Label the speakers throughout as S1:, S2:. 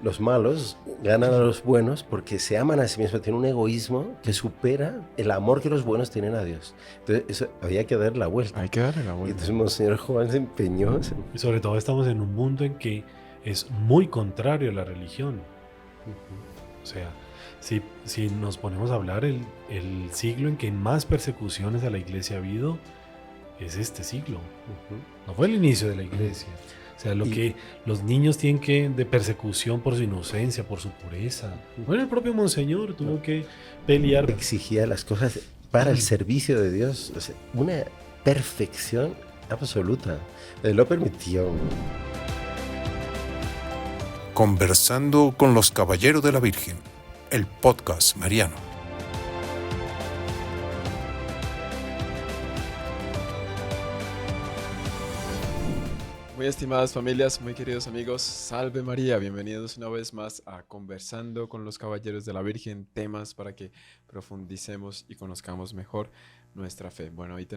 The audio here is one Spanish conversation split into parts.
S1: los malos ganan a los buenos porque se aman a sí mismos, tienen un egoísmo que supera el amor que los buenos tienen a Dios. Entonces, eso había que dar la vuelta.
S2: Hay que darle la
S1: Y
S2: vuelta.
S1: entonces Monseñor Juan se empeñó.
S3: Y sobre todo estamos en un mundo en que es muy contrario a la religión. O sea, si nos ponemos a hablar, el siglo en que más persecuciones a la iglesia ha habido es este siglo. No fue el inicio de la iglesia. O sea, lo que los niños tienen que de persecución por su inocencia, por su pureza. Bueno, el propio Monseñor tuvo que pelear.
S1: Exigía las cosas para el servicio de Dios. O sea, una perfección absoluta. Lo permitió.
S4: Conversando con los Caballeros de la Virgen, el podcast mariano.
S2: Muy estimadas familias, muy queridos amigos, salve María, bienvenidos una vez más a Conversando con los Caballeros de la Virgen, temas para que profundicemos y conozcamos mejor nuestra fe. Bueno, hoy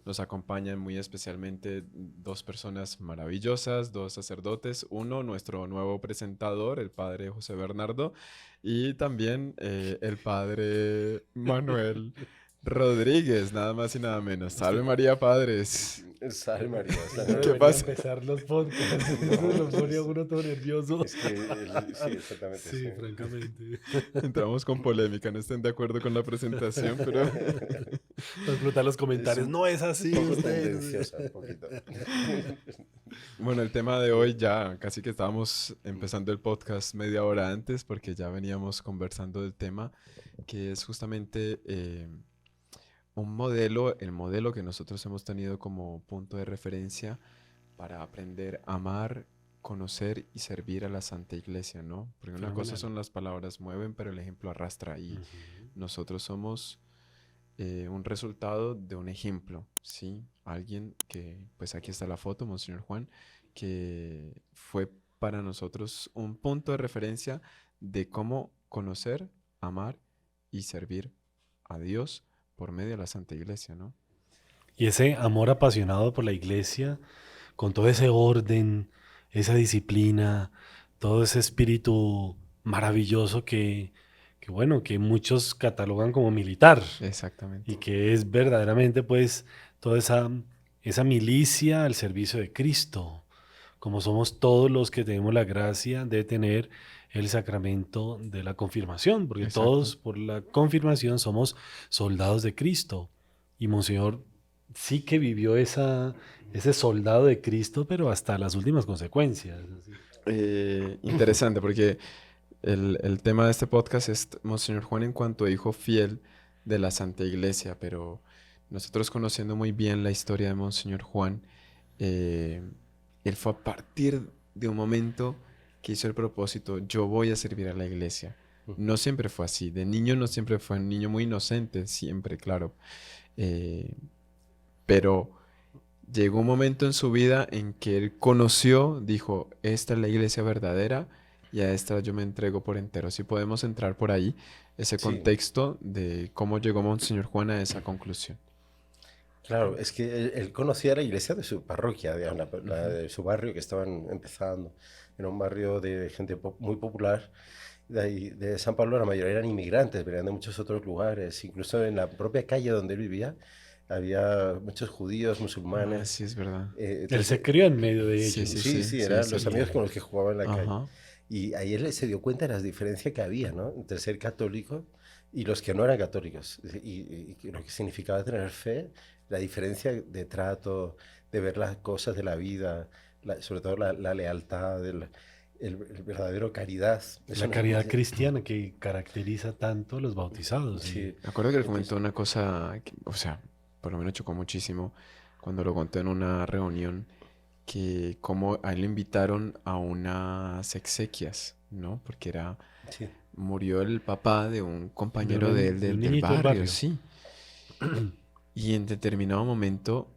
S2: nos acompañan muy especialmente dos personas maravillosas, dos sacerdotes, uno, nuestro nuevo presentador, el padre José Bernardo, y también el padre Manuel Rodríguez, nada más y nada menos. Salve María, padres.
S1: Salve María.
S2: ¿Qué pasa?
S3: Empezar los podcasts. Eso lo pone a uno todo nervioso.
S1: Es que, sí, exactamente.
S3: Sí, francamente.
S2: Entramos con polémica, no estén de acuerdo con la presentación, pero...
S3: Va a explotar los comentarios. No es así.
S1: Un poco tendenciosa, un poquito.
S2: Bueno, el tema de hoy ya casi que estábamos empezando el podcast media hora antes porque ya veníamos conversando del tema que es justamente un modelo, el modelo que nosotros hemos tenido como punto de referencia para aprender a amar, conocer y servir a la Santa Iglesia, ¿no? Porque una cosa son las palabras mueven, pero el ejemplo arrastra y nosotros somos un resultado de un ejemplo, ¿sí? Alguien que, pues aquí está la foto, Monseñor Juan, que fue para nosotros un punto de referencia de cómo conocer, amar y servir a Dios por medio de la Santa Iglesia, ¿no?
S3: Y ese amor apasionado por la iglesia, con todo ese orden, esa disciplina, todo ese espíritu maravilloso que muchos catalogan como militar.
S2: Exactamente.
S3: Y que es verdaderamente pues toda esa milicia al servicio de Cristo, como somos todos los que tenemos la gracia de tener el sacramento de la confirmación, porque
S2: Exacto.
S3: todos por la confirmación somos soldados de Cristo. Y Monseñor sí que vivió ese soldado de Cristo, pero hasta las últimas consecuencias.
S2: Interesante, porque el tema de este podcast es Monseñor Juan en cuanto a hijo fiel de la Santa Iglesia, pero nosotros conociendo muy bien la historia de Monseñor Juan, él fue a partir de un momento que hizo el propósito, yo voy a servir a la Iglesia. No siempre fue así, de niño no siempre fue un niño muy inocente, siempre, claro. Pero llegó un momento en su vida en que él conoció, dijo, esta es la iglesia verdadera y a esta yo me entrego por entero. Si podemos entrar por ahí, ese contexto de cómo llegó Monseñor Juan a esa conclusión.
S1: Claro, es que él conocía la iglesia de su parroquia, digamos, la de su barrio que estaban empezando. Era un barrio de gente muy popular. De San Pablo la mayoría eran inmigrantes, venían de muchos otros lugares. Incluso en la propia calle donde él vivía había muchos judíos, musulmanes.
S2: Sí, es verdad.
S3: Él se crió en medio de ellos.
S1: Sí, eran los amigos con los que jugaba en la calle.
S2: Ajá.
S1: Y ahí él se dio cuenta de las diferencias que había, ¿no? Entre ser católico y los que no eran católicos. Y lo que significaba tener fe, la diferencia de trato, de ver las cosas de la vida, sobre todo la lealtad, el verdadero caridad.
S3: La caridad cristiana que caracteriza tanto a los bautizados.
S1: Sí.
S2: Me acuerdo que él comentó una cosa, o sea, por lo menos chocó muchísimo cuando lo contó en una reunión, que como a él le invitaron a unas exequias, ¿no? Porque murió el papá de un compañero de él del barrio, sí. Y en determinado momento,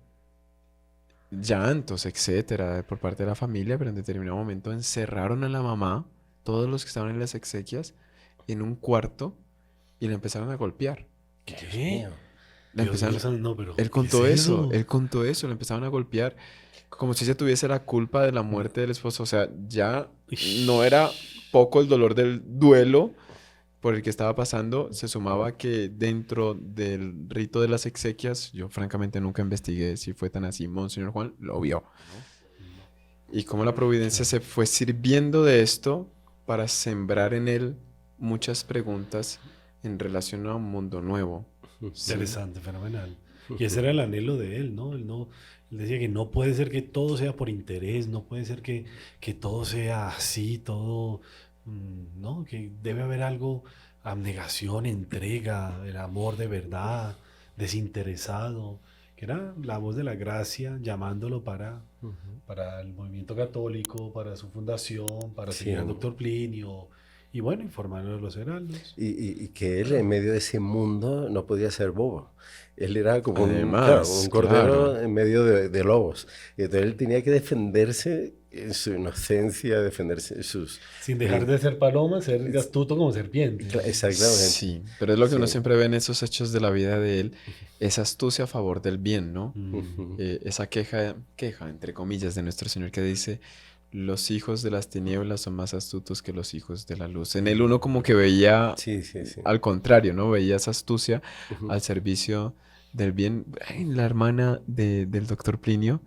S2: llantos, etcétera, por parte de la familia, pero en determinado momento encerraron a la mamá, todos los que estaban en las exequias, en un cuarto y la empezaron a golpear.
S3: ¿Qué?
S2: Él contó eso, le empezaron a golpear como si ella tuviese la culpa de la muerte del esposo. O sea, ya no era poco el dolor del duelo por el que estaba pasando, se sumaba que dentro del rito de las exequias, yo francamente nunca investigué si fue tan así, Monseñor Juan lo vio. Y cómo la providencia se fue sirviendo de esto para sembrar en él muchas preguntas en relación a un mundo nuevo. ¿Sí?
S3: Interesante, fenomenal. Y ese era el anhelo de él, ¿no? Él decía que no puede ser que todo sea por interés, no puede ser que todo sea así, todo, ¿no? Que debe haber algo, abnegación, entrega, el amor de verdad, desinteresado, que era la voz de la gracia llamándolo para el movimiento católico, para su fundación, para seguir al doctor Plinio, y bueno, informando de los heraldos.
S1: Y que él en medio de ese mundo no podía ser bobo. Él era como
S2: Además,
S1: un cordero en medio de lobos. Y entonces él tenía que defenderse en su inocencia, defenderse en sus...
S3: Sin dejar de ser paloma, ser astuto como serpiente.
S1: Exactamente.
S2: Sí, pero es lo que uno siempre ve en esos hechos de la vida de él, esa astucia a favor del bien, ¿no? Esa queja, entre comillas, de nuestro Señor que dice, los hijos de las tinieblas son más astutos que los hijos de la luz. En él uno como que veía al contrario, ¿no? Veía esa astucia al servicio del bien. Ay, la hermana del doctor Plinio,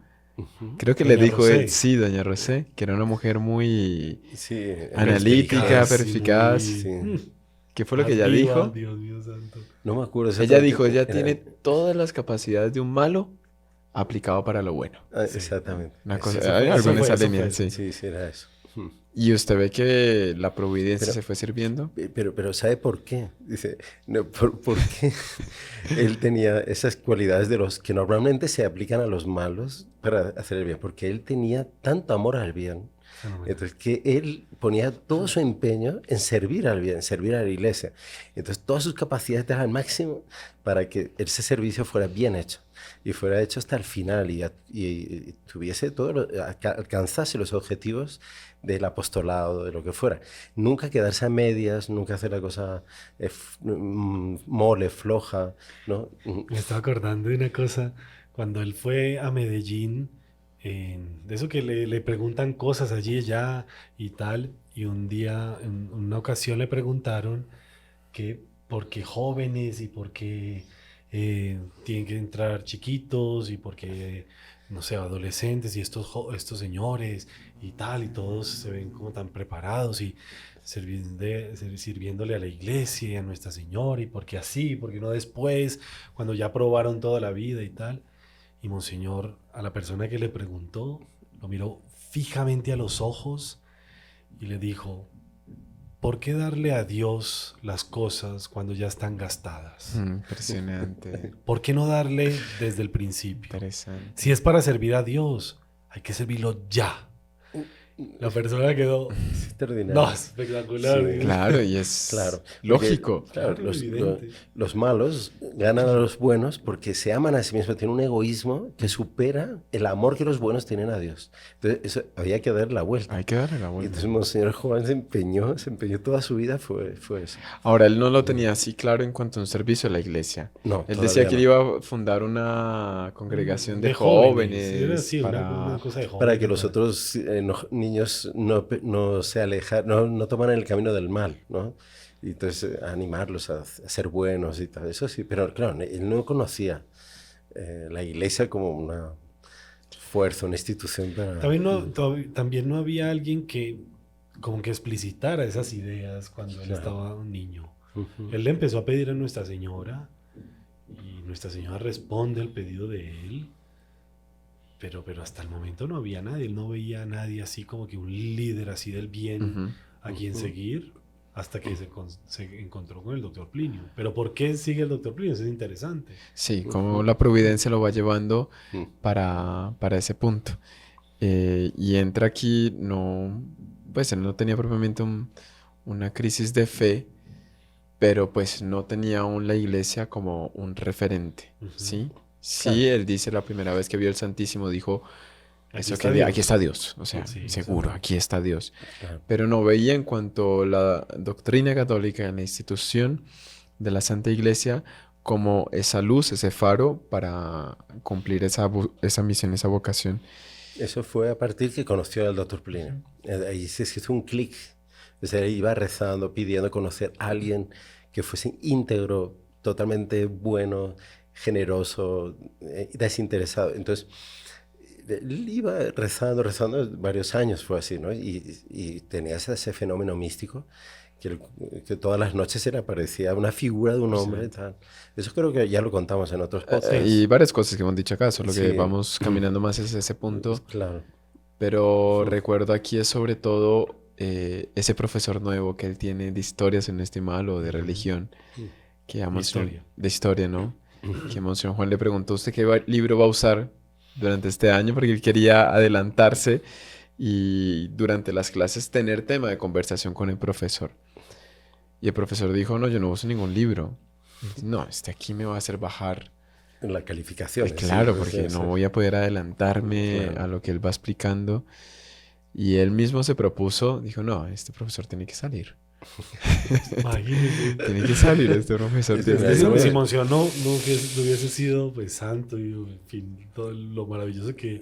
S2: creo que
S3: Doña
S2: le dijo
S3: Rosé.
S2: él, sí, doña Rosé, que era una mujer muy
S1: Sí,
S2: analítica,
S3: perspicaz,
S2: perspicaz. ¿Qué fue lo que ella dijo?
S3: Dios mío santo.
S1: No me acuerdo.
S2: Ella dijo, ella
S1: era-
S2: tiene todas las capacidades de un malo aplicado para lo bueno.
S1: Exactamente.
S2: Una cosa,
S3: Eso
S2: hay
S3: fue,
S2: algo
S3: eso
S2: en
S3: fue,
S2: esa
S3: eso
S2: línea,
S3: fue.
S2: sí.
S1: Sí, era eso.
S2: Y usted ve que la providencia
S1: Pero-
S2: se fue sirviendo.
S1: Pero ¿sabe por qué? Dice, no, ¿por qué él tenía esas cualidades de los que normalmente se aplican a los malos para hacer el bien? Porque él tenía tanto amor al bien.
S3: Fenomenal.
S1: Entonces, que él ponía todo su empeño en servir al bien, servir a la iglesia. Entonces, todas sus capacidades al máximo para que ese servicio fuera bien hecho y fuera hecho hasta el final y tuviese alcanzase los objetivos del apostolado, de lo que fuera. Nunca quedarse a medias, nunca hacer la cosa mole, floja, ¿no?
S3: Me estaba acordando de una cosa, cuando él fue a Medellín, de eso que le preguntan cosas allí y allá y tal, y un día, en una ocasión le preguntaron que por qué jóvenes y por qué tienen que entrar chiquitos y por qué, no sé, adolescentes y estos señores y tal, y todos se ven como tan preparados y sirviéndole a la iglesia y a Nuestra Señora, y por qué así, por qué no después, cuando ya probaron toda la vida y tal. Y Monseñor, a la persona que le preguntó, lo miró fijamente a los ojos y le dijo, ¿por qué darle a Dios las cosas cuando ya están gastadas?
S2: Impresionante.
S3: ¿Por qué no darle desde el principio?
S2: Interesante.
S3: Si es para servir a Dios, hay que servirlo ya. La persona quedó,
S1: Es extraordinario.
S3: no, espectacular.
S1: Sí.
S2: Claro, y es
S1: Claro.
S2: lógico.
S1: Porque, claro,
S3: Claro, evidente.
S1: los malos ganan a los buenos porque se aman a sí mismos, tienen un egoísmo que supera el amor que los buenos tienen a Dios. Entonces, eso había que dar la vuelta.
S2: Hay que darle la
S1: Y
S2: vuelta.
S1: entonces Monseñor Juan se empeñó toda su vida, fue eso.
S2: Ahora, él no lo tenía así claro en cuanto a un servicio a la iglesia.
S1: No,
S2: Él
S1: todavía
S2: decía que
S1: no.
S2: él iba a fundar una congregación de
S3: Era
S2: jóvenes
S3: así,
S2: para...
S3: una cosa de jóvenes.
S1: Para que los otros niños no se alejan, no toman el camino del mal, ¿no? Y entonces animarlos a ser buenos y tal, eso sí. Pero claro, él no conocía la iglesia como una fuerza, una institución para...
S3: También no había alguien que como que explicitara esas ideas cuando él
S1: Claro.
S3: estaba un niño.
S1: Ujú.
S3: Él le empezó a pedir a Nuestra Señora y Nuestra Señora responde al pedido de él, pero hasta el momento no había nadie, él no veía a nadie así como que un líder así del bien
S2: Ujú.
S3: a quien seguir hasta que se encontró con el doctor Plinio. Pero ¿por qué sigue el doctor Plinio? Eso es interesante.
S2: Sí, como la providencia lo va llevando
S1: Mm.
S2: para ese punto. Y entra aquí, pues él no tenía propiamente una crisis de fe, pero pues no tenía aún la iglesia como un referente,
S3: Ujú.
S2: ¿sí? Sí, él dice la primera vez que vio el Santísimo, dijo,
S3: Aquí está Dios.
S2: aquí está Dios, o sea,
S3: Sí,
S2: seguro,
S3: exacto.
S2: aquí está Dios.
S1: Claro.
S2: Pero no veía en cuanto a la doctrina católica en la institución de la Santa Iglesia como esa luz, ese faro para cumplir esa misión, esa vocación.
S1: Eso fue a partir que conoció al doctor Plinio. Ahí se hizo un clic Entonces iba rezando, pidiendo conocer a alguien que fuese íntegro, totalmente bueno, generoso, desinteresado. Entonces, él iba rezando, rezando, varios años fue así, ¿no? Y tenía ese fenómeno místico que todas las noches se le aparecía una figura de un hombre. Tal. Eso creo que ya lo contamos en otros podcasts.
S2: Y varias cosas que hemos dicho acá, solo que
S1: Sí.
S2: vamos caminando más hacia ese punto.
S1: Claro.
S2: Pero recuerdo aquí es sobre todo ese profesor nuevo que él tiene de historia, si no estoy mal, o de religión, que a
S3: Historia.
S2: de historia, ¿no? Que Monseñor Juan le preguntó: ¿usted qué libro va a usar durante este año? Porque él quería adelantarse y durante las clases tener tema de conversación con el profesor. Y el profesor dijo: no, yo no uso ningún libro. No, este aquí me va a hacer bajar.
S1: En la calificación.
S2: Claro,
S1: sí,
S2: porque
S1: sí,
S2: no
S1: sí.
S2: voy a poder adelantarme
S1: Claro.
S2: a lo que él va explicando. Y él mismo se propuso, dijo: no, este profesor tiene que salir.
S3: Imagínese.
S2: Tiene que salir este profesor.
S1: Es
S2: tiene
S1: verdad,
S2: que
S3: Si
S1: eso
S2: salir".
S3: Monseñor no hubiese sido pues santo y en fin, todo lo maravilloso que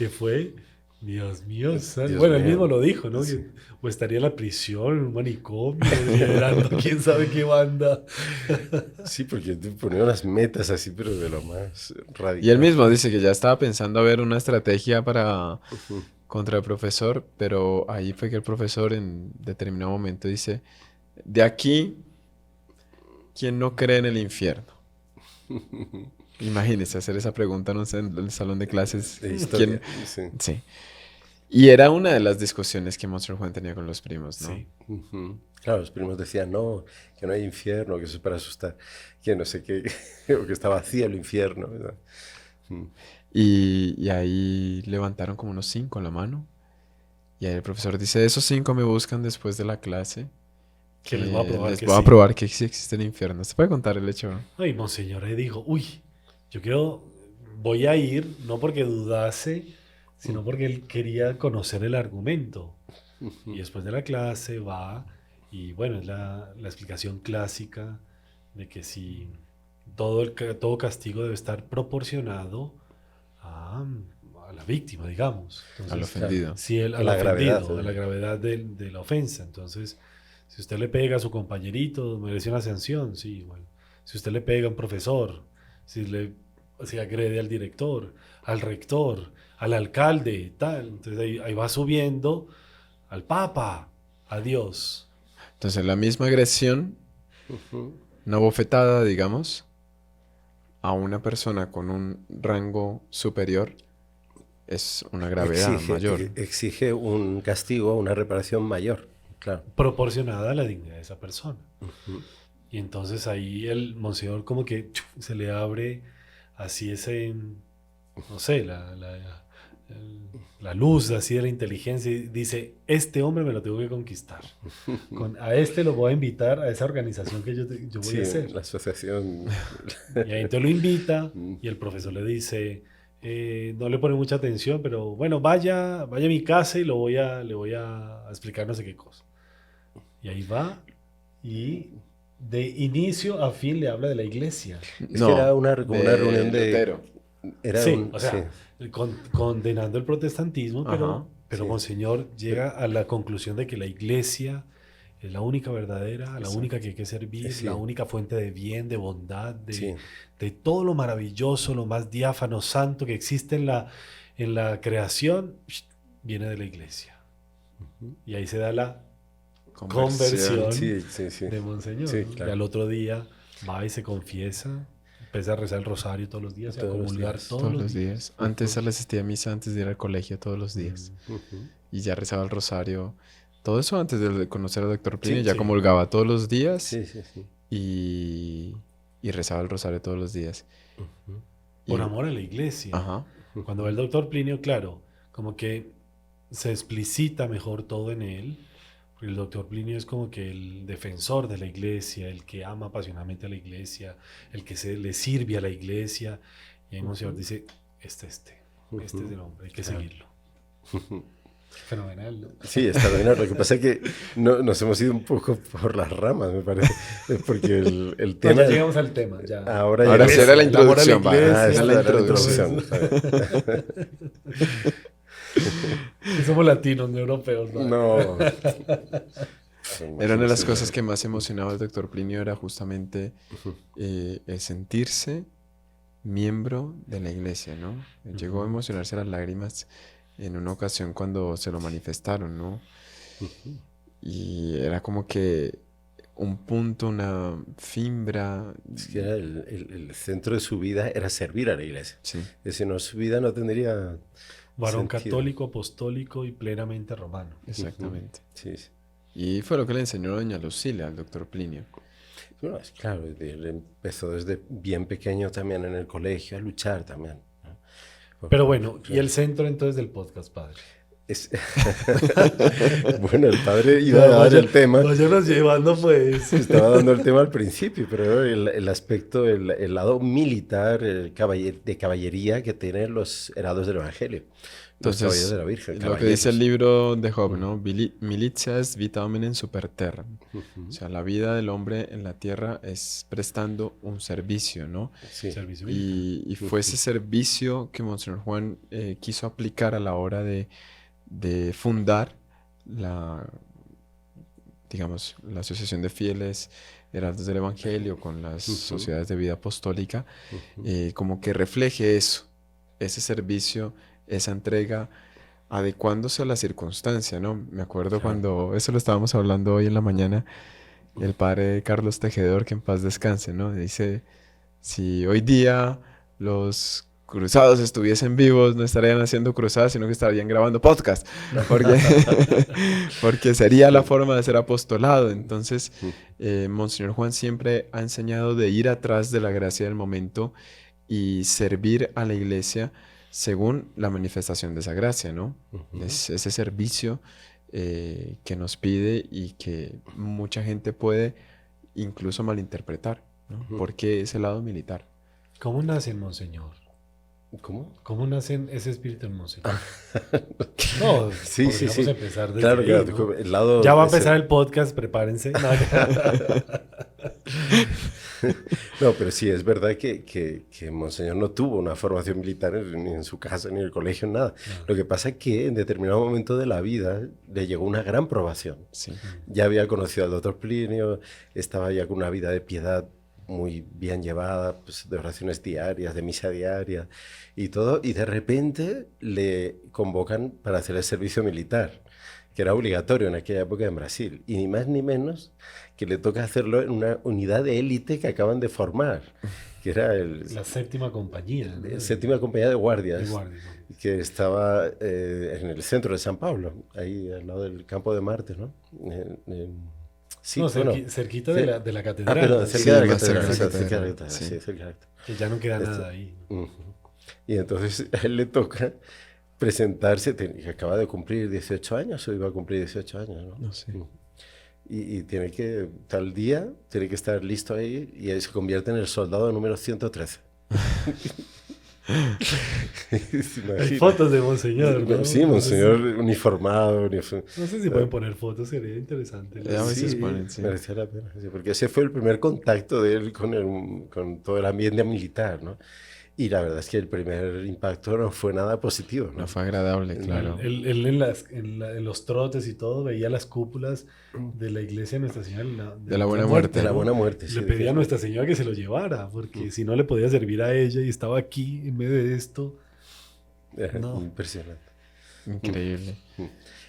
S3: fue, Dios mío,
S1: Dios
S3: bueno, él
S1: mío.
S3: mismo lo dijo, ¿no?
S1: Sí.
S3: Que, o estaría en la prisión, en un manicomio, liderando quién sabe qué banda.
S1: Sí, porque te ponía unas metas así, pero de lo más radical.
S2: Y él mismo dice que ya estaba pensando a ver una estrategia para
S1: Ujú.
S2: contra el profesor, pero ahí fue que el profesor en determinado momento dice: de aquí, ¿quién no cree en el infierno? Imagínese hacer esa pregunta, no sé, en el salón de clases.
S1: De historia.
S2: ¿Quién?
S1: Sí.
S2: Sí. Y era una de las discusiones que Monseñor Juan tenía con los primos, ¿no?
S3: Sí.
S1: Ujú. Claro, los primos decían, no, que no hay infierno, que eso es para asustar, que no sé qué, o que está vacío el infierno, ¿verdad?
S2: Y ahí levantaron como unos 5 la mano. Y ahí el profesor dice: esos 5 me buscan después de la clase.
S3: Que les voy a probar
S2: les
S3: que
S2: voy a
S3: sí.
S2: probar que sí existe el infierno. ¿Se puede contar el hecho?
S3: No, y Monseñor le dijo, uy, voy a ir, no porque dudase, sino porque él quería conocer el argumento. Y después de la clase va, y bueno, es la explicación clásica de que si todo castigo debe estar proporcionado a, a la víctima, digamos.
S2: Al
S3: Entonces,
S2: ofendido.
S3: si él,
S1: A
S3: al
S1: la
S3: ofendido,
S1: gravedad,
S3: a la gravedad de la ofensa. Entonces, si usted le pega a su compañerito, merece una sanción, sí, igual. Si usted le pega a un profesor, si agrede al director, al rector, al alcalde, tal, entonces ahí va subiendo al Papa, a Dios.
S2: Entonces, la misma agresión,
S1: Ujú.
S2: una bofetada, digamos, a una persona con un rango superior es una gravedad mayor.
S1: Exige un castigo, una reparación mayor, claro.
S3: Proporcionada a la dignidad de esa persona.
S1: Ujú.
S3: Y entonces ahí el monseñor como que se le abre así no sé, la luz así de la inteligencia y dice, este hombre me lo tengo que conquistar. A este lo voy a invitar a esa organización que yo voy
S1: Sí,
S3: a hacer.
S1: la asociación.
S3: Y ahí entonces lo invita
S1: Mm.
S3: y el profesor le dice, no le pone mucha atención, pero bueno, vaya a mi casa y le voy a explicar no sé qué cosa. Y ahí va y de inicio a fin le habla de la iglesia.
S1: Es que era como una reunión de...
S2: Lutero.
S1: Era
S3: Sí, o sea,
S1: sí.
S3: condenando el protestantismo,
S2: Ajá,
S3: pero
S1: sí.
S3: Monseñor llega a la conclusión de que la iglesia es la única verdadera, la
S1: Exacto.
S3: única que hay que servir,
S1: Sí.
S3: la única fuente de bien, de bondad,
S1: Sí.
S3: de todo lo maravilloso, lo más diáfano, santo que existe en la creación, viene de la iglesia.
S1: Ujú.
S3: Y ahí se da la
S2: Conversión.
S3: conversión
S1: Sí, sí, sí.
S3: de Monseñor.
S1: Sí,
S3: ¿no?
S1: claro.
S3: Y al otro día va y se confiesa, empieza a rezar el rosario todos los días y a
S1: Todos los
S3: comulgar
S1: días.
S3: todos los días.
S2: días. Antes él asistía a misa antes de ir al colegio todos los días.
S1: Ujú.
S2: Y ya rezaba el rosario. Todo eso antes de conocer al doctor Plinio.
S1: Sí,
S2: Ya
S3: sí.
S2: comulgaba todos los días
S1: Sí, sí, sí.
S2: y rezaba el rosario todos los días.
S1: Ujú.
S3: Por
S2: Y-
S3: amor a la iglesia.
S2: Ajá.
S3: Cuando va el doctor Plinio, claro, como que se explicita mejor todo en él. Porque el doctor Plinio es como que el defensor de la iglesia, el que ama apasionadamente a la iglesia, el que le sirve a la iglesia. Y ahí Monseñor dice, este es el hombre, hay que
S1: Claro.
S3: seguirlo. Fenomenal, ¿no?
S1: Sí, está bien. Lo que pasa es que nos hemos ido un poco por las ramas, me parece. Porque el
S3: No,
S1: tema...
S3: ya llegamos al tema. Ya.
S1: Ahora
S2: Ahora sí era la
S3: El amor a la
S2: introducción. Va.
S3: iglesia.
S2: Esa es la
S1: era la
S2: introducción.
S1: introducción.
S3: Somos latinos, no europeos. ¿no?
S1: No.
S2: Era una de las cosas que más emocionaba al doctor Plinio, era justamente el sentirse miembro de la iglesia, ¿no? Llegó a emocionarse a las lágrimas en una ocasión cuando se lo manifestaron, ¿no? Y era como que un punto, una fimbra.
S1: Es que era el centro de su vida era servir a la iglesia.
S2: Sí.
S1: Si no, su vida no tendría
S3: Varón
S1: sentido.
S3: católico, apostólico y plenamente romano.
S2: Exactamente.
S1: Sí, sí.
S2: Y fue lo que le enseñó doña Lucila al doctor Plinio.
S1: Bueno, es claro, él empezó desde bien pequeño también en el colegio a luchar también, ¿no?
S3: Pero bueno, ¿y el centro entonces del podcast, padre?
S1: Es- Bueno, el padre iba a dar el tema.
S3: Váyanos llevando, pues.
S1: Estaba dando el tema al principio, pero el aspecto, el lado militar, de caballería que tienen los heraldos del Evangelio. Los caballeros de la Virgen.
S2: Lo que dice el
S1: caballeros.
S2: libro de Job, ¿no? Militias vita hominem super terra.
S1: Ujú.
S2: O sea, la vida del hombre en la tierra es prestando un servicio, ¿no?
S1: Sí.
S3: Servicio militar.
S2: Y fue ese servicio que Monseñor Juan quiso aplicar a la hora de fundar digamos, la Asociación de Fieles Heraldos del Evangelio con las sociedades de vida apostólica, como que refleje eso, ese servicio, esa entrega, adecuándose a la circunstancia, ¿no? Me acuerdo cuando, eso lo estábamos hablando hoy en la mañana, el padre Carlos Tejedor, que en paz descanse, ¿no? Dice, si hoy día los cruzados estuviesen vivos, no estarían haciendo cruzadas, sino que estarían grabando podcast, porque, porque sería la forma de ser apostolado. Entonces, Monseñor Juan siempre ha enseñado de ir atrás de la gracia del momento y servir a la iglesia según la manifestación de esa gracia, ¿no? Es ese servicio que nos pide y que mucha gente puede incluso malinterpretar, ¿no? Porque ese lado militar.
S3: ¿Cómo nacen, monseñor?
S1: ¿Cómo?
S3: ¿Cómo nacen ese espíritu en monseñor? No,
S1: Sí, sí,
S3: podríamos
S1: sí.
S3: empezar desde
S1: Claro,
S3: ahí,
S1: claro.
S3: ¿no?
S1: El lado
S3: Ya va a
S1: ese-
S3: empezar el podcast, prepárense. No,
S1: No, pero sí, es verdad que Monseñor no tuvo una formación militar ni en su casa, ni en el colegio, nada. Lo que pasa es que en determinado momento de la vida le llegó una gran probación.
S2: Sí.
S1: Ya había conocido al doctor Plinio, estaba ya con una vida de piedad muy bien llevada, pues, de oraciones diarias, de misa diaria y todo, y de repente le convocan para hacer el servicio militar, que era obligatorio en aquella época en Brasil, y ni más ni menos que le toca hacerlo en una unidad de élite que acaban de formar, que era
S3: la séptima compañía, ¿no?
S1: la séptima compañía de guardias,
S3: De guardia, ¿no?
S1: que estaba en el centro de San Pablo, ahí al lado del campo de Marte, ¿no? Sí,
S3: No,
S1: bueno,
S3: cerquita
S1: sí.
S3: de la catedral.
S1: perdón,
S3: ¿no?
S1: cerca de la
S2: más cerca
S1: catedral,
S2: de la
S1: cerca de la
S2: catedral,
S1: catedral,
S2: sí.
S1: sí, cerca de la catedral.
S3: Que ya no queda nada ahí.
S1: Ujú. Y entonces a él le toca presentarse, que acaba de cumplir 18 años, o iba a cumplir 18 años, ¿no?
S2: No sé.
S1: Y tiene que, tal día, tiene que estar listo ahí y ahí se convierte en el soldado número 113. ¿Se
S3: Hay
S1: imagina?
S3: fotos de monseñor, ¿no?
S1: Sí, monseñor uniformado.
S3: No sé si pueden poner fotos, sería interesante.
S2: A veces
S1: Sí,
S2: ponen, sí.
S1: merecía la pena, sí, porque ese fue el primer contacto de él con todo el ambiente militar, ¿no? Y la verdad es que el primer impacto no fue nada positivo, ¿no?
S2: No fue agradable, claro.
S3: Él en los trotes y todo veía las cúpulas de la iglesia de Nuestra Señora
S2: De la Buena Muerte.
S1: De la
S3: ¿no?
S1: Buena Muerte,
S3: Le
S1: sí,
S3: pedía a
S1: decía.
S3: Nuestra Señora que se lo llevara, porque si no le podía servir a ella y estaba aquí en medio de esto. No.
S1: Impresionante.
S2: Increíble.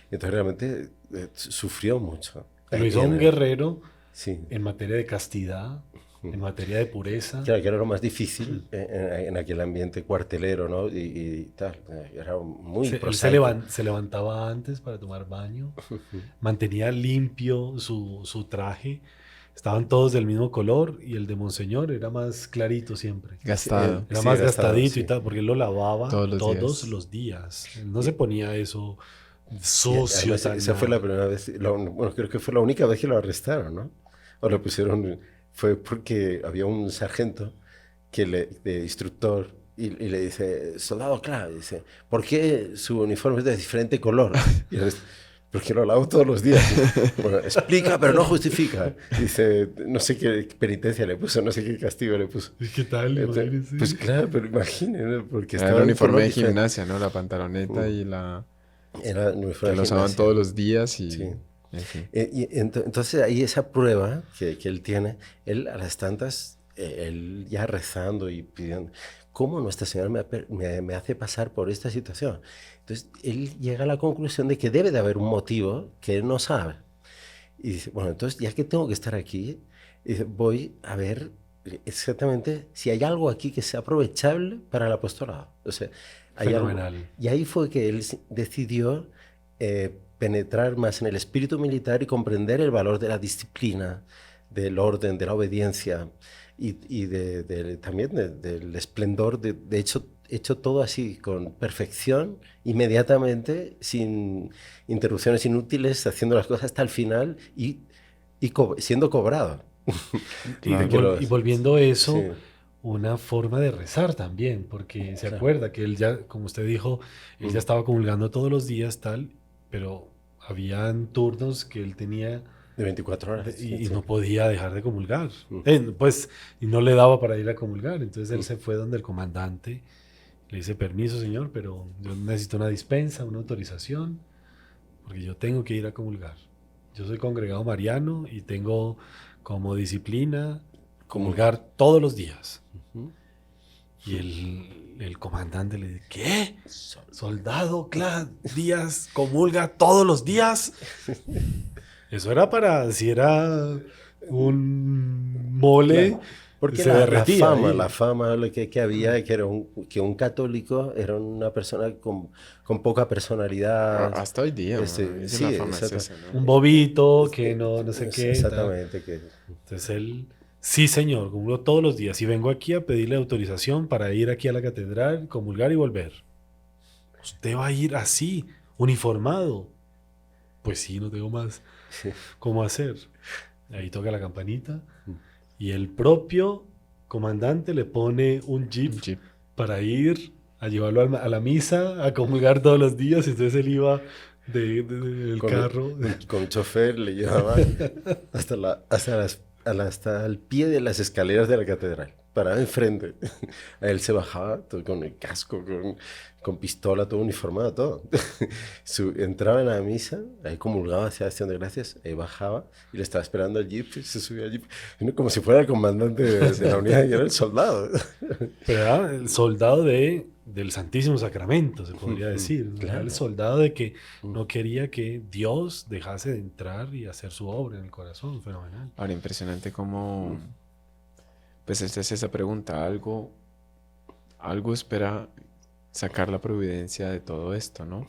S1: Entonces realmente sufrió mucho.
S3: Lo hizo
S1: En
S3: un
S1: el-
S3: guerrero
S1: Sí.
S3: en materia de castidad, en materia de pureza.
S1: Claro, que era lo más difícil en aquel ambiente cuartelero, ¿no? Y tal. Era muy
S3: Él se,
S1: prosaico.
S3: se levantaba antes para tomar baño, mantenía limpio su traje, estaban todos del mismo color y el de Monseñor era más clarito siempre.
S2: Gastado.
S3: Era
S1: Sí,
S3: más
S1: gastado,
S3: gastadito
S1: sí.
S3: y tal, porque él lo lavaba
S2: Todos los
S3: los
S2: días.
S3: días. Él no se ponía eso
S1: Y
S3: sucio.
S1: además,
S3: tan
S1: esa fue la
S3: nada.
S1: primera vez, bueno, creo que fue la única vez que lo arrestaron, ¿no? O lo pusieron, fue porque había un sargento de instructor y le dice, soldado claro, dice, ¿por qué su uniforme es de diferente color? Y él dice, porque lo lavo todos los días. Bueno, explica, pero no justifica. Dice, no sé qué penitencia le puso, no sé qué castigo le puso.
S3: ¿Qué tal?
S1: Entonces,
S3: Imagínense.
S1: pues claro, pero imagínense, porque
S2: Era
S1: estaba
S2: el
S1: en
S2: uniforme
S1: color
S2: de
S1: diferente.
S2: gimnasia, ¿no? La pantaloneta y la...
S1: Era el uniforme
S2: Que lo
S1: de
S2: usaban
S1: gimnasia.
S2: todos los días y
S1: Sí. Entonces ahí esa prueba que él tiene, él a las tantas, él ya rezando y pidiendo, ¿cómo Nuestra Señora me hace pasar por esta situación? Entonces él llega a la conclusión de que debe de haber un motivo que él no sabe. Y dice, bueno, entonces ya que tengo que estar aquí, dice, voy a ver exactamente si hay algo aquí que sea aprovechable para el apostolado. O sea, hay algo.
S3: Fenomenal.
S1: Y ahí fue que él decidió penetrar más en el espíritu militar y comprender el valor de la disciplina, del orden, de la obediencia y también del esplendor, de hecho todo así, con perfección, inmediatamente, sin interrupciones inútiles, haciendo las cosas hasta el final siendo cobrado.
S3: Y volviendo a eso,
S1: Sí,
S3: una forma de rezar también, porque se
S1: claro.
S3: acuerda que él ya, como usted dijo, él ya estaba comulgando todos los días, tal, pero habían turnos que él tenía
S1: De 24 horas.
S3: y
S1: Sí.
S3: no podía dejar de comulgar.
S1: Mm.
S3: Pues, y no le daba para ir a comulgar. Entonces él se fue donde el comandante le dice, permiso, señor, pero yo necesito una dispensa, una autorización, porque yo tengo que ir a comulgar. Yo soy congregado mariano y tengo como disciplina comulgar todos los días.
S1: Ujú.
S3: Y el comandante le dice, ¿qué? ¿Soldado Díaz comulga todos los días? Eso era para, si era un mole,
S1: Claro. Porque
S3: se
S1: la
S3: derretía
S1: fama,
S3: ahí.
S1: la fama lo que había, que que un católico era una persona con poca personalidad.
S2: Hasta hoy día,
S1: Este,
S2: sí,
S1: sí,
S2: la fama es
S1: exacto.
S2: esa, ¿no?
S3: Un bobito que no sé qué.
S1: Exactamente.
S3: Entonces él, sí señor, comulgo todos los días y vengo aquí a pedirle autorización para ir aquí a la catedral, comulgar y volver. ¿Usted va a ir así, uniformado? Pues sí, no tengo más
S1: Sí.
S3: cómo hacer. Ahí toca la campanita y el propio comandante le pone un jeep
S2: Un jeep.
S3: para ir a llevarlo a la misa, a comulgar todos los días. Entonces él iba del carro.
S1: Con un chofer le llevaba hasta el pie de las escaleras de la catedral, paraba enfrente. Él se bajaba todo con el casco, con pistola, todo uniformado, todo. Entraba en la misa, ahí comulgaba, hacía acción de gracias, ahí bajaba y le estaba esperando al jeep, se subía al jeep, como si fuera el comandante de la unidad y era el soldado.
S3: Pero era el soldado del Santísimo Sacramento, se podría decir. Era
S1: Claro.
S3: el soldado de que no quería que Dios dejase de entrar y hacer su obra en el corazón. Fenomenal.
S2: Ahora, impresionante cómo, pues esta es esa pregunta, algo espera sacar la providencia de todo esto, ¿no?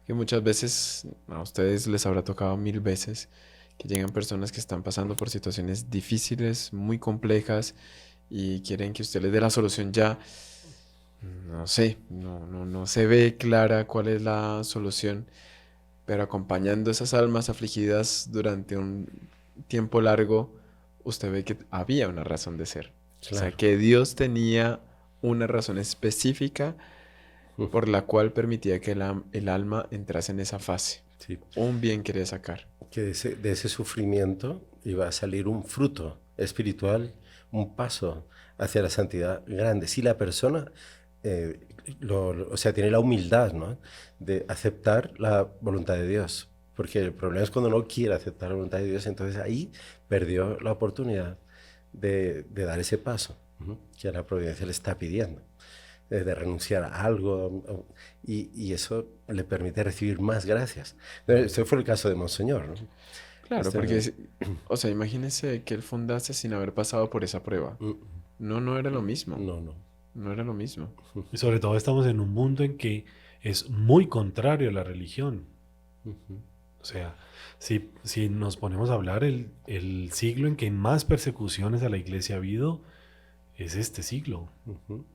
S2: Que muchas veces a ustedes les habrá tocado 1000 veces que llegan personas que están pasando por situaciones difíciles, muy complejas y quieren que usted les dé la solución ya. No sé, no se ve clara cuál es la solución, pero acompañando esas almas afligidas durante un tiempo largo, usted ve que había una razón de ser. O sea,
S1: Claro.
S2: que Dios tenía una razón específica por la cual permitía que el alma entrase en esa fase.
S1: Sí.
S2: Un bien quería sacar.
S1: Que de ese sufrimiento iba a salir un fruto espiritual, un paso hacia la santidad grande. Si la persona, o sea, tiene la humildad, ¿no?, de aceptar la voluntad de Dios. Porque el problema es cuando no quiere aceptar la voluntad de Dios, entonces ahí perdió la oportunidad de dar ese paso que la providencia le está pidiendo, de renunciar a algo, y eso le permite recibir más gracias. Ese fue el caso de Monseñor, ¿no?
S2: Claro, porque, o sea, imagínese que él fundase sin haber pasado por esa prueba. No era lo mismo. No era lo mismo.
S3: Y sobre todo estamos en un mundo en que es muy contrario a la religión. O sea, si nos ponemos a hablar, el siglo en que más persecuciones a la iglesia ha habido es este siglo.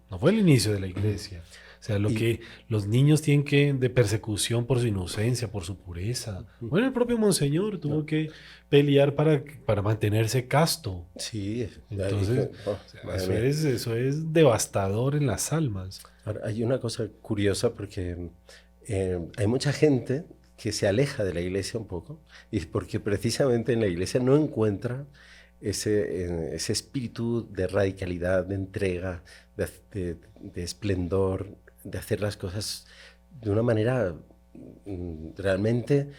S3: No fue el inicio de la iglesia. O sea, que los niños tienen de persecución por su inocencia, por su pureza. Bueno, el propio Monseñor tuvo que pelear para mantenerse casto.
S1: Sí.
S3: Entonces, eso es devastador en las almas.
S1: Ahora, hay una cosa curiosa porque hay mucha gente que se aleja de la iglesia un poco, y porque precisamente en la iglesia no encuentra ese espíritu de radicalidad, de entrega, de esplendor, de hacer las cosas de una manera realmente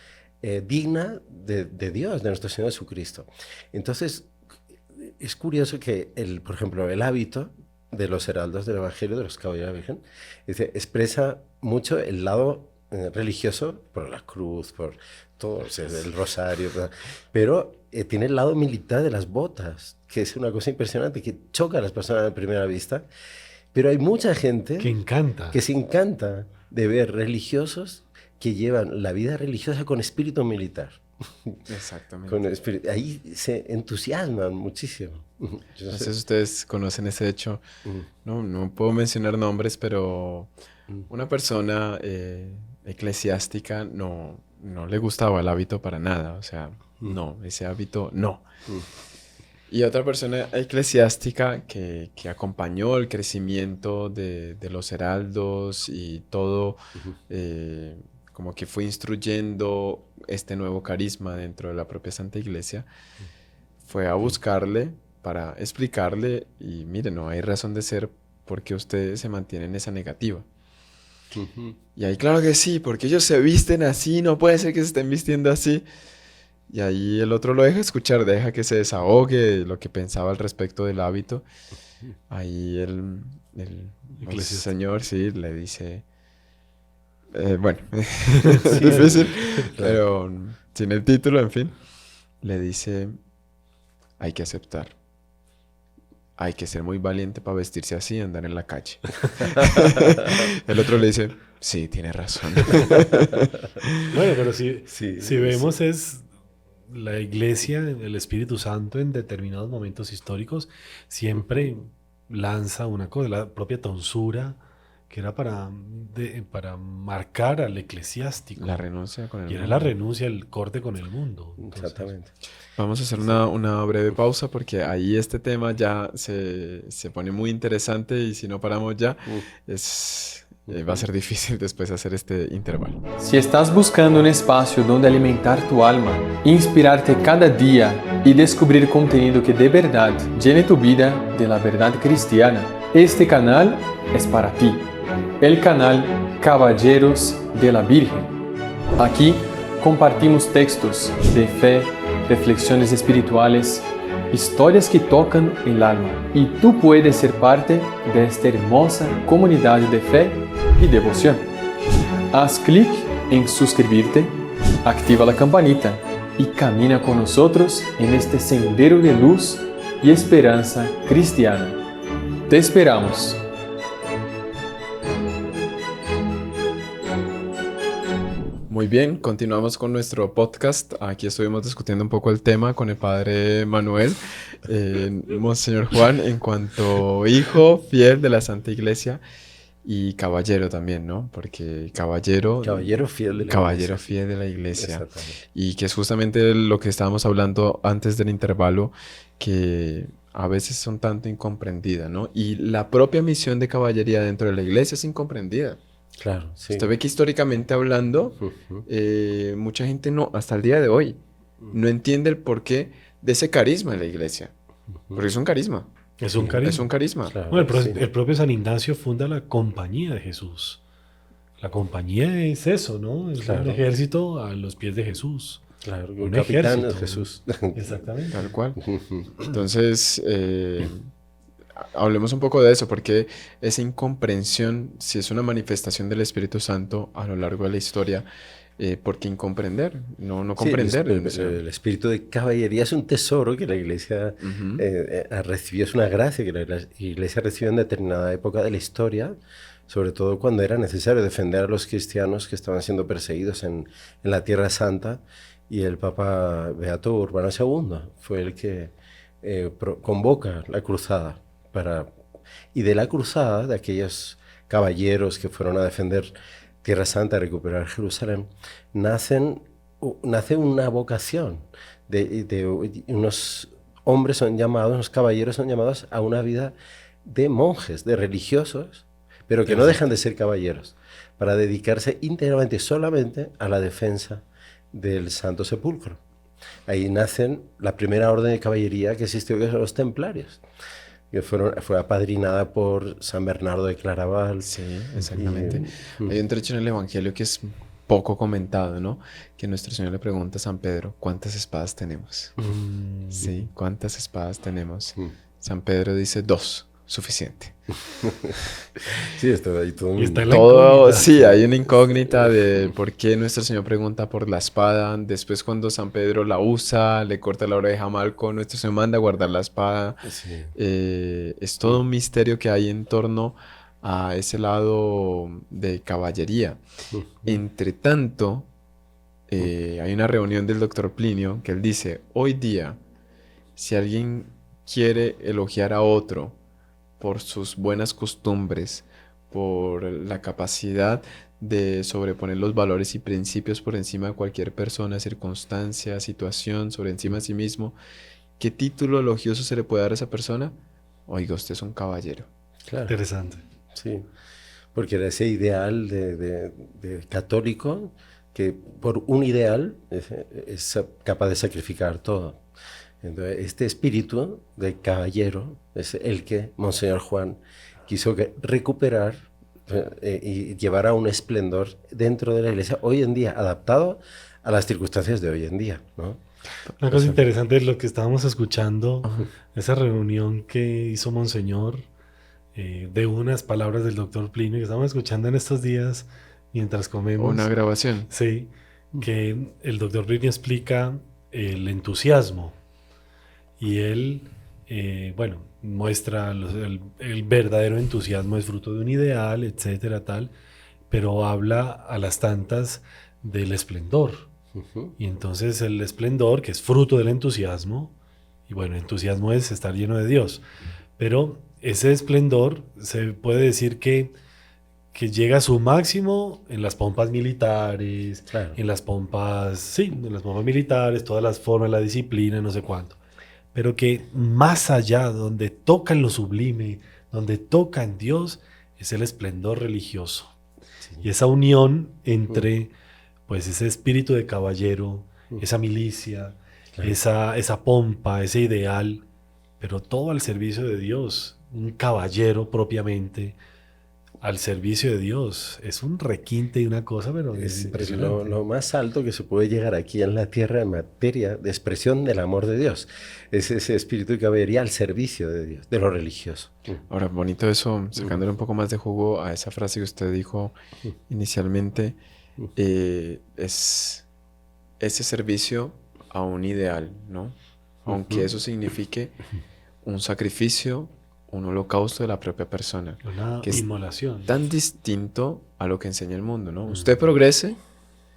S1: digna de Dios, de nuestro Señor Jesucristo. Entonces, es curioso que, por ejemplo, el hábito de los heraldos del Evangelio, de los caballeros de la Virgen, expresa mucho el lado religioso, por la cruz, por todo, o sea, el rosario, pero tiene el lado militar de las botas, que es una cosa impresionante, que choca a las personas a primera vista, pero hay mucha gente que se encanta de ver religiosos que llevan la vida religiosa con espíritu militar.
S2: Exactamente.
S1: Ahí se entusiasman muchísimo.
S2: No sé si ustedes conocen ese hecho. No puedo mencionar nombres, pero una persona eclesiástica no le gustaba el hábito para nada. O sea, no, ese hábito no. Y otra persona eclesiástica que acompañó el crecimiento de los heraldos y todo, como que fue instruyendo este nuevo carisma dentro de la propia Santa Iglesia, fue a buscarle para explicarle y mire, no hay razón de ser porque ustedes se mantienen en esa negativa. Y ahí claro que sí, porque ellos se visten así, no puede ser que se estén vistiendo así. Y ahí el otro lo deja escuchar, deja que se desahogue lo que pensaba al respecto del hábito. Ahí el señor sí le dice, bueno, es difícil, pero sin el título, en fin, le dice, hay que aceptar. Hay que ser muy valiente para vestirse así y andar en la calle. El otro le dice, sí, tiene razón.
S3: Bueno, pero si vemos es la Iglesia, el Espíritu Santo en determinados momentos históricos siempre lanza una cosa, la propia tonsura, que era para marcar al eclesiástico.
S2: La renuncia con el mundo.
S3: Y era la renuncia, el corte con el mundo.
S1: Entonces, exactamente.
S2: Vamos a hacer una breve pausa porque ahí este tema ya se pone muy interesante y si no paramos ya va a ser difícil después hacer este intervalo.
S5: Si estás buscando un espacio donde alimentar tu alma, inspirarte cada día y descubrir contenido que de verdad llene tu vida de la verdad cristiana, este canal es para ti. El canal Caballeros de la Virgen. Aquí compartimos textos de fe, reflexiones espirituales, historias que tocan el alma. Y tú puedes ser parte de esta hermosa comunidad de fe y devoción. Haz clic en suscribirte, activa la campanita y camina con nosotros en este sendero de luz y esperanza cristiana. Te esperamos.
S2: Muy bien, continuamos con nuestro podcast. Aquí estuvimos discutiendo un poco el tema con el padre Manuel, Monseñor Juan, en cuanto hijo fiel de la Santa Iglesia y caballero también, ¿no? Porque caballero fiel de la Iglesia. Y que es justamente lo que estábamos hablando antes del intervalo, que a veces son tanto incomprendida, ¿no? Y la propia misión de caballería dentro de la Iglesia es incomprendida.
S1: Claro, sí.
S2: Usted ve que históricamente hablando, mucha gente hasta el día de hoy, no entiende el porqué de ese carisma en la Iglesia. Porque es un carisma.
S3: Es un carisma.
S2: Es un carisma.
S3: Claro, bueno, el propio San Ignacio funda la Compañía de Jesús. La compañía es eso, ¿no? Es un ejército a los pies de Jesús.
S1: Claro,
S3: un
S1: capitán de Jesús.
S3: Exactamente.
S2: Tal cual. Entonces, hablemos un poco de eso, porque esa incomprensión, si es una manifestación del Espíritu Santo a lo largo de la historia, ¿por qué incomprender? No comprender.
S1: El espíritu de caballería es un tesoro que la Iglesia recibió, es una gracia que la Iglesia recibió en determinada época de la historia, sobre todo cuando era necesario defender a los cristianos que estaban siendo perseguidos en la Tierra Santa, y el Papa Beato Urbano II fue el que convoca la cruzada. Y de la cruzada, de aquellos caballeros que fueron a defender Tierra Santa, a recuperar Jerusalén, nace una vocación de unos hombres unos caballeros son llamados a una vida de monjes, de religiosos, pero que no dejan de ser caballeros, para dedicarse íntegramente, solamente a la defensa del Santo Sepulcro. Ahí nacen la primera orden de caballería que existió, que son los templarios, que fue apadrinada por San Bernardo de Claraval.
S2: Sí, exactamente. Hay un trecho en el Evangelio que es poco comentado, ¿no? Que nuestro Señor le pregunta a San Pedro, ¿cuántas espadas tenemos? Sí, ¿cuántas espadas tenemos? San Pedro dice 2, suficiente.
S1: Sí, está ahí todo.
S3: Y está en la
S2: Todo,
S3: incógnita.
S2: sí, hay una incógnita de por qué nuestro Señor pregunta por la espada. Después, cuando San Pedro la usa, le corta la oreja a Malco, nuestro Señor manda a guardar la espada.
S1: Sí.
S2: Es todo un misterio que hay en torno a ese lado de caballería. Entre tanto, hay una reunión del doctor Plinio que él dice, hoy día, si alguien quiere elogiar a otro por sus buenas costumbres, por la capacidad de sobreponer los valores y principios por encima de cualquier persona, circunstancia, situación, sobre encima de sí mismo, ¿qué título elogioso se le puede dar a esa persona? Oiga, usted es un caballero.
S1: Claro.
S3: Interesante.
S1: Sí, porque era ese ideal de católico que por un ideal es capaz de sacrificar todo. Entonces, este espíritu de caballero es el que Monseñor Juan quiso recuperar y llevar a un esplendor dentro de la Iglesia hoy en día, adaptado a las circunstancias de hoy en día, ¿no?
S3: Una cosa interesante es lo que estábamos escuchando, esa reunión que hizo Monseñor, de unas palabras del doctor Plinio que estábamos escuchando en estos días mientras comemos.
S2: Una grabación.
S3: Sí, que el doctor Plinio explica el entusiasmo y él, bueno, muestra el verdadero entusiasmo es fruto de un ideal, etcétera, tal, pero habla a las tantas del esplendor. Y entonces el esplendor, que es fruto del entusiasmo, y bueno, entusiasmo es estar lleno de Dios, pero ese esplendor se puede decir que llega a su máximo en las pompas militares,
S1: Claro.
S3: en las pompas, sí, en las pompas militares, todas las formas, la disciplina, no sé cuánto. Pero que más allá, donde toca en lo sublime, donde toca en Dios, es el esplendor religioso.
S1: Sí.
S3: Y esa unión entre, pues, ese espíritu de caballero, esa milicia,
S1: Claro.
S3: esa pompa, ese ideal, pero todo al servicio de Dios. Un caballero propiamente al servicio de Dios. Es un requinte y una cosa, pero es
S1: Es
S3: impresionante.
S1: lo más alto que se puede llegar aquí en la tierra en materia de expresión del amor de Dios. Es ese espíritu de caballería al servicio de Dios, de lo religioso.
S2: Ahora, bonito eso, sacándole un poco más de jugo a esa frase que usted dijo inicialmente, es ese servicio a un ideal, ¿no? Aunque eso signifique un sacrificio, un holocausto de la propia persona,
S3: Una
S2: que es
S3: inmolación.
S2: tan distinto a lo que enseña el mundo, ¿no? Usted progrese,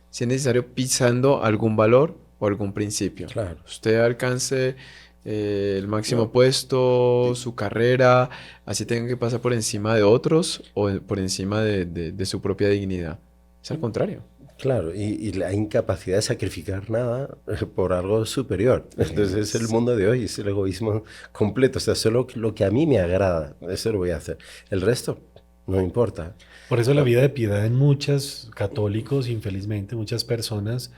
S2: si es necesario, pisando algún valor o algún principio.
S1: Claro.
S2: Usted alcance el máximo puesto, su carrera, así tenga que pasar por encima de otros o por encima de su propia dignidad. Es al contrario.
S1: Claro, y la incapacidad de sacrificar nada por algo superior. Entonces es el mundo de hoy, es el egoísmo completo. O sea, solo lo que a mí me agrada, eso lo voy a hacer. El resto no importa.
S3: Por eso la vida de piedad en muchos católicos, infelizmente, muchas personas,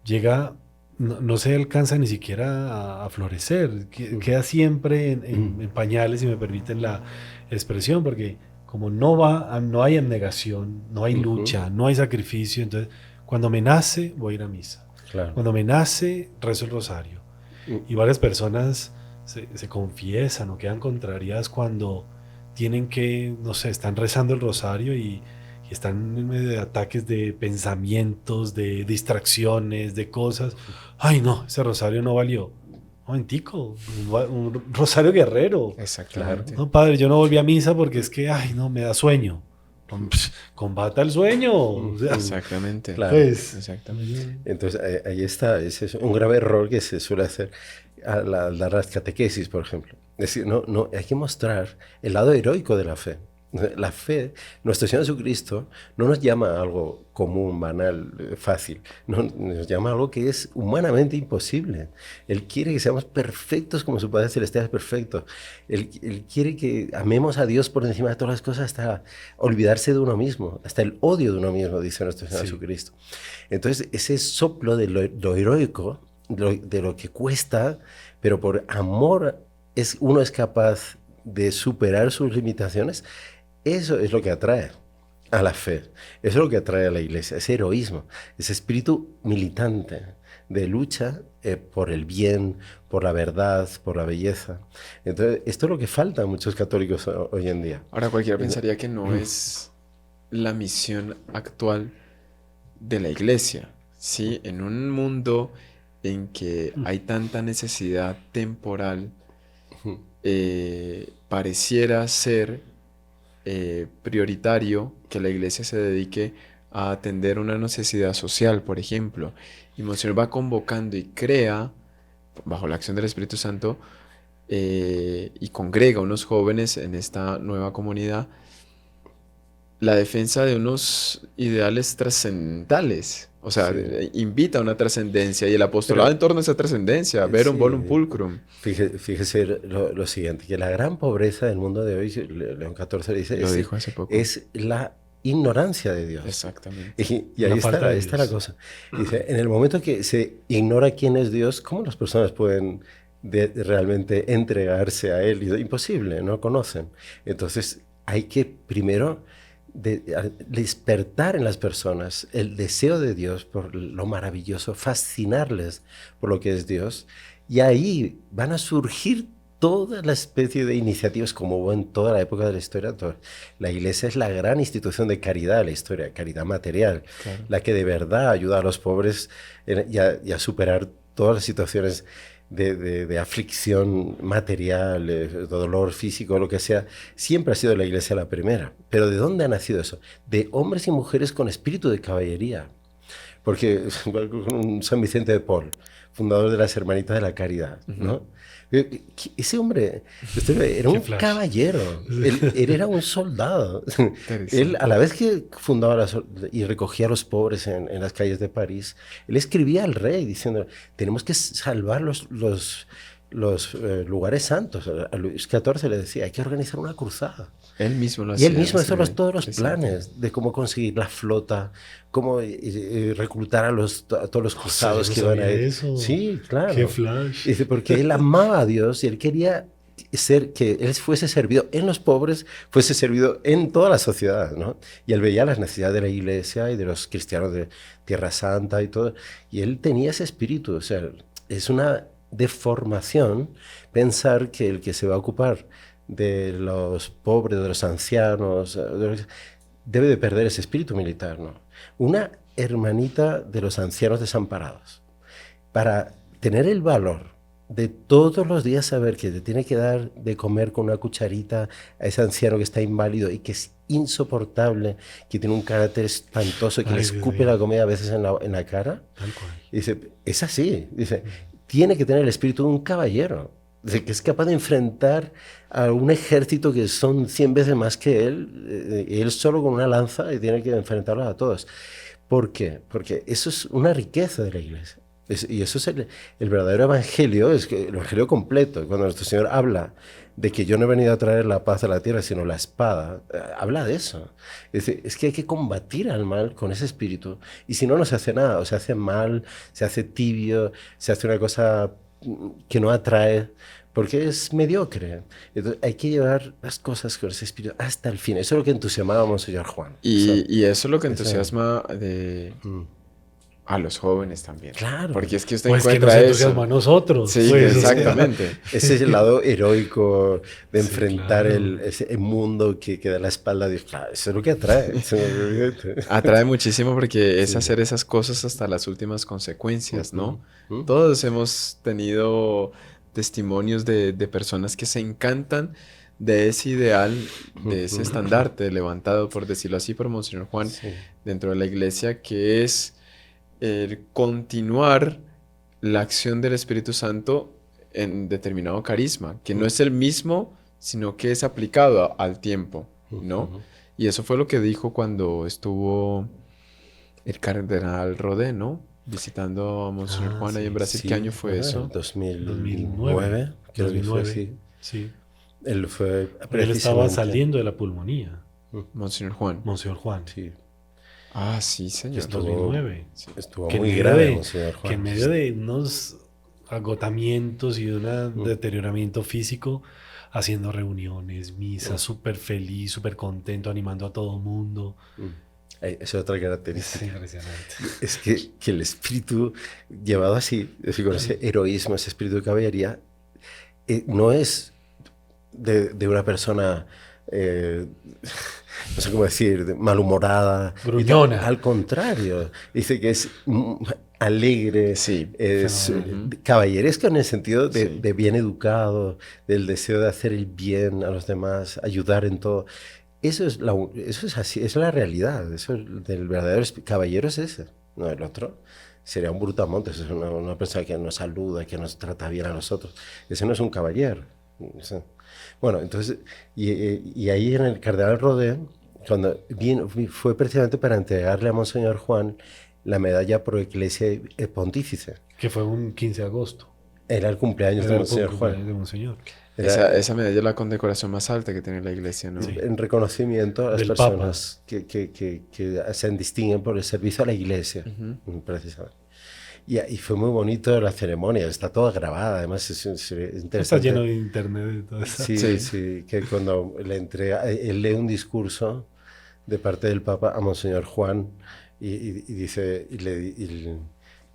S3: llega, no se alcanza ni siquiera a florecer. Queda siempre en pañales, si me permiten la expresión, porque como no hay abnegación, no hay lucha, no hay sacrificio, entonces cuando me nace voy a ir a misa.
S1: Claro.
S3: Cuando me nace rezo el rosario. Y varias personas se confiesan o quedan contrariadas cuando tienen que, no sé, están rezando el rosario y están en medio de ataques de pensamientos, de distracciones, de cosas. Ay, no, ese rosario no valió. Un momentico, un rosario guerrero.
S2: Exactamente.
S3: No, padre, yo no volví a misa porque es que, ay, no, me da sueño. Combata el sueño. O sea,
S2: Exactamente.
S1: Claro.
S3: pues,
S2: Exactamente.
S1: Entonces ahí está, ese es un grave error que se suele hacer al dar las catequesis, por ejemplo. Es decir, no, hay que mostrar el lado heroico de la fe. La fe, nuestro Señor Jesucristo, no nos llama a algo común, banal, fácil. No, nos llama a algo que es humanamente imposible. Él quiere que seamos perfectos como su Padre Celestial es perfecto. Él quiere que amemos a Dios por encima de todas las cosas hasta olvidarse de uno mismo, hasta el odio de uno mismo, dice nuestro Señor Jesucristo. Entonces, ese soplo de lo heroico, de lo que cuesta, pero por amor uno es capaz de superar sus limitaciones. Eso es lo que atrae. a la fe. Eso es lo que atrae a la iglesia, ese heroísmo, ese espíritu militante de lucha por el bien, por la verdad, por la belleza. Entonces, esto es lo que falta a muchos católicos hoy en día.
S2: Ahora cualquiera pensaría que no es la misión actual de la iglesia, ¿sí? En un mundo en que hay tanta necesidad temporal, pareciera ser prioritario que la iglesia se dedique a atender una necesidad social, por ejemplo. Y Monseñor va convocando y crea, bajo la acción del Espíritu Santo, y congrega a unos jóvenes en esta nueva comunidad, la defensa de unos ideales trascendentales. O sea, invita a una trascendencia y el apostolado en torno a esa trascendencia, verum volum pulcrum.
S1: Fíjese lo siguiente, que la gran pobreza del mundo de hoy, León XIV dice,
S2: Lo dijo hace poco.
S1: es la ignorancia de Dios.
S2: Exactamente.
S1: Y ahí está la cosa. Dice, en el momento que se ignora quién es Dios, ¿cómo las personas pueden realmente entregarse a Él? Imposible, no conocen. Entonces hay que primero despertar en las personas el deseo de Dios por lo maravilloso, fascinarles por lo que es Dios, y ahí van a surgir toda la especie de iniciativas como hubo en toda la época de la historia. La iglesia es la gran institución de caridad de la historia, caridad material, claro, la que de verdad ayuda a los pobres y a superar todas las situaciones de aflicción material, de dolor físico, lo que sea. Siempre ha sido la iglesia la primera. Pero ¿de dónde ha nacido eso? De hombres y mujeres con espíritu de caballería. Porque San Vicente de Paul, fundador de las Hermanitas de la Caridad, ¿no? Ese hombre era un caballero, él era un soldado. Él, a la vez que fundaba y recogía a los pobres en las calles de París, él escribía al rey diciendo, tenemos que salvar los lugares santos. A Luis XIV le decía, hay que organizar una cruzada.
S2: Él mismo lo hacía.
S1: Y él mismo hizo todos los planes de cómo conseguir la flota, cómo reclutar a todos los cruzados que iban a ir.
S3: Eso.
S1: Sí, claro.
S3: Qué flash.
S1: Dice, porque él amaba a Dios y él quería que él fuese servido en los pobres, fuese servido en toda la sociedad, ¿no? Y él veía las necesidades de la iglesia y de los cristianos de Tierra Santa y todo. Y él tenía ese espíritu. O sea, es una deformación pensar que el que se va a ocupar de los pobres, de los ancianos, debe de perder ese espíritu militar, ¿no? Una hermanita de los ancianos desamparados, para tener el valor de todos los días saber que te tiene que dar de comer con una cucharita a ese anciano que está inválido y que es insoportable, que tiene un carácter espantoso, que le escupe la comida a veces en la cara.
S3: Tal cual.
S1: Y dice, es así, dice, tiene que tener el espíritu de un caballero, de que es capaz de enfrentar a un ejército que son 100 veces más que él solo con una lanza, y tiene que enfrentarlos a todos. ¿Por qué? Porque eso es una riqueza de la iglesia. Y eso es el verdadero evangelio, es que el evangelio completo. Cuando nuestro Señor habla de que yo no he venido a traer la paz a la tierra, sino la espada, habla de eso. Es que hay que combatir al mal con ese espíritu. Y si no, no se hace nada. O se hace mal, se hace tibio, se hace una cosa que no atrae, porque es mediocre. Entonces, hay que llevar las cosas con ese espíritu hasta el fin. Eso es lo que entusiasmaba a Monseñor Juan.
S2: Y eso es lo que entusiasma a los jóvenes también.
S1: Claro.
S2: Porque es que usted
S3: pues
S2: encuentra
S3: que nos
S2: eso.
S3: entusiasma a nosotros.
S2: Sí,
S3: pues,
S2: exactamente.
S1: Ese es el lado heroico de enfrentar
S3: claro.
S1: ese mundo que da la espalda a Dios. Claro, eso es lo que atrae.
S2: Atrae muchísimo porque es hacer esas cosas hasta las últimas consecuencias, ¿no? Todos hemos tenido testimonios de personas que se encantan de ese ideal, de ese estandarte levantado, por decirlo así, por Monseñor Juan, dentro de la iglesia, que es el continuar la acción del Espíritu Santo en determinado carisma, que no es el mismo, sino que es aplicado al tiempo, ¿no? Y eso fue lo que dijo cuando estuvo el cardenal Rodé, ¿no? Visitando a Monseñor Juan ahí en Brasil. ¿Qué año fue eso?
S1: 2009. Creo que fue, sí.
S3: Sí.
S1: Él fue
S3: Él estaba saliendo de la pulmonía.
S2: Monseñor Juan.
S3: Monseñor Juan.
S1: Sí.
S2: Ah, sí, señor.
S3: En 2009.
S1: Estuvo muy grave, Monseñor Juan.
S3: Que en medio de unos agotamientos y de un deterioramiento físico, haciendo reuniones, misas, súper feliz, súper contento, animando a todo el mundo.
S1: Es otra característica.
S3: Sí, impresionante.
S1: Es que el espíritu llevado así, es decir, con ese heroísmo, ese espíritu de caballería, no es de una persona, no sé cómo decir, malhumorada.
S3: Gruñona.
S1: Al contrario, dice que es alegre,
S2: Sí.
S1: es caballeresco en el sentido de,
S2: Sí.
S1: de bien educado, del deseo de hacer el bien a los demás, ayudar en todo. Eso es así, es la realidad. Eso del verdadero caballero es ese, no el otro. Sería un brutamontes, es una persona que nos saluda, que nos trata bien a nosotros. Ese no es un caballero. Bueno, entonces, y ahí en el Cardenal Rodé, cuando fue precisamente para entregarle a Monseñor Juan la medalla pro Ecclesia Pontífice.
S3: Que fue un 15 de agosto.
S1: Era el cumpleaños de Monseñor Juan.
S3: De Monseñor.
S2: Esa medalla es la condecoración más alta que tiene la iglesia, ¿no?
S3: Sí.
S1: En reconocimiento a las
S3: Del
S1: personas que se distinguen por el servicio a la iglesia, precisamente. Y fue muy bonito la ceremonia, está toda grabada, además es interesante.
S3: Está lleno de internet y todo eso.
S1: Sí,
S2: Sí.
S1: sí, que cuando le entrega, él lee un discurso de parte del Papa a Monseñor Juan y dice,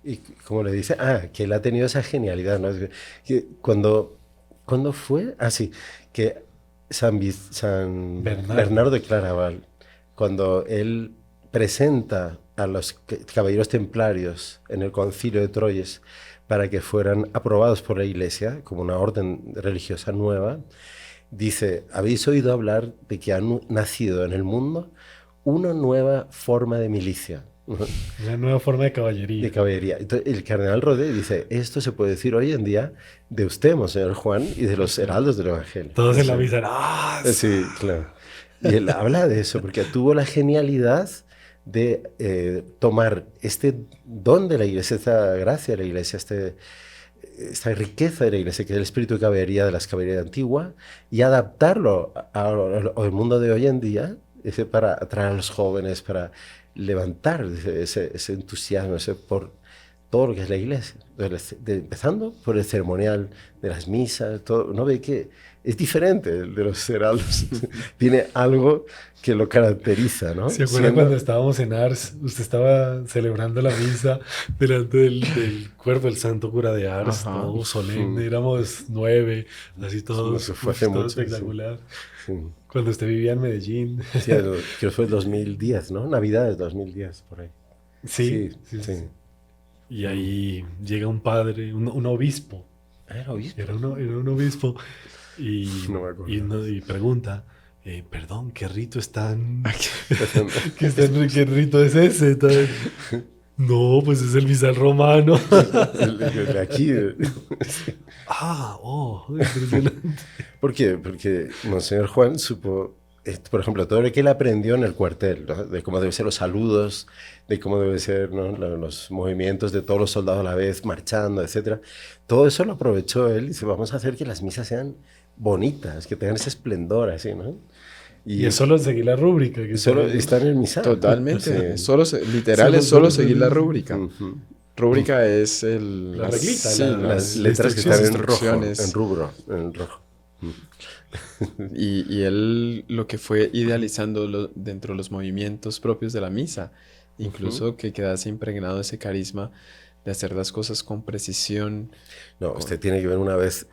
S1: y como le dice, que él ha tenido esa genialidad, ¿no? Que ¿cuándo fue? Sí, que San Bernardo de Claraval, cuando él presenta a los caballeros templarios en el concilio de Troyes para que fueran aprobados por la iglesia como una orden religiosa nueva, dice, habéis oído hablar de que ha nacido en el mundo una nueva forma de milicia.
S3: Una nueva forma de caballería.
S1: De caballería. Entonces, el cardenal Rodé dice, esto se puede decir hoy en día de usted, Monseñor Juan, y de los heraldos del Evangelio.
S3: Todos en la
S1: Sí.
S3: misa.
S1: Sí, claro. Y él habla de eso, porque tuvo la genialidad de tomar este don de la iglesia, esta gracia de la iglesia, esta riqueza de la iglesia, que es el espíritu de caballería de las caballerías antiguas, y adaptarlo al mundo de hoy en día, para atraer a los jóvenes, para levantar ese entusiasmo por todo lo que es la iglesia. Empezando por el ceremonial de las misas, todo, ¿no ve que es diferente de los heraldos? Tiene algo que lo caracteriza, ¿no?
S3: ¿Se acuerdan cuando estábamos en Ars? Usted estaba celebrando la misa delante del cuerpo del santo cura de Ars,
S2: Ajá.
S3: todo solemne, éramos 9, así todos,
S1: Eso fue hace
S3: todo
S1: mucho,
S3: espectacular.
S1: Sí.
S3: Cuando usted vivía en Medellín.
S1: Sí, creo que fue el 2010, ¿no? Navidad del 2010, por ahí.
S3: Sí. Y ahí llega un padre, un obispo.
S1: Era obispo.
S3: Era un obispo. Y,
S1: No me acuerdo.
S3: y pregunta, perdón, ¿qué rito están?
S1: El
S3: ¿Qué rito es ese? No, pues es el misal romano.
S1: de aquí.
S3: Impresionante.
S1: ¿Por qué? Porque Monseñor Juan supo, por ejemplo, todo lo que él aprendió en el cuartel, ¿no? De cómo deben ser los saludos, de cómo deben ser, ¿no? los movimientos de todos los soldados a la vez, marchando, etc. Todo eso lo aprovechó él y dice, vamos a hacer que las misas sean bonitas, que tengan ese esplendor así, ¿no?
S3: Y es solo seguir la rúbrica. Que
S1: solo está en el misal.
S2: Totalmente.
S1: Sí.
S2: Literal es solo seguir la rúbrica.
S1: Ujú.
S2: Rúbrica es
S3: La reglita,
S2: sí,
S1: Las letras que están en rojo,
S2: instrucciones.
S1: en rubro, en rojo.
S2: Y él lo que fue idealizando dentro de los movimientos propios de la misa, incluso que quedase impregnado ese carisma de hacer las cosas con precisión.
S1: No, usted tiene que ver una vez.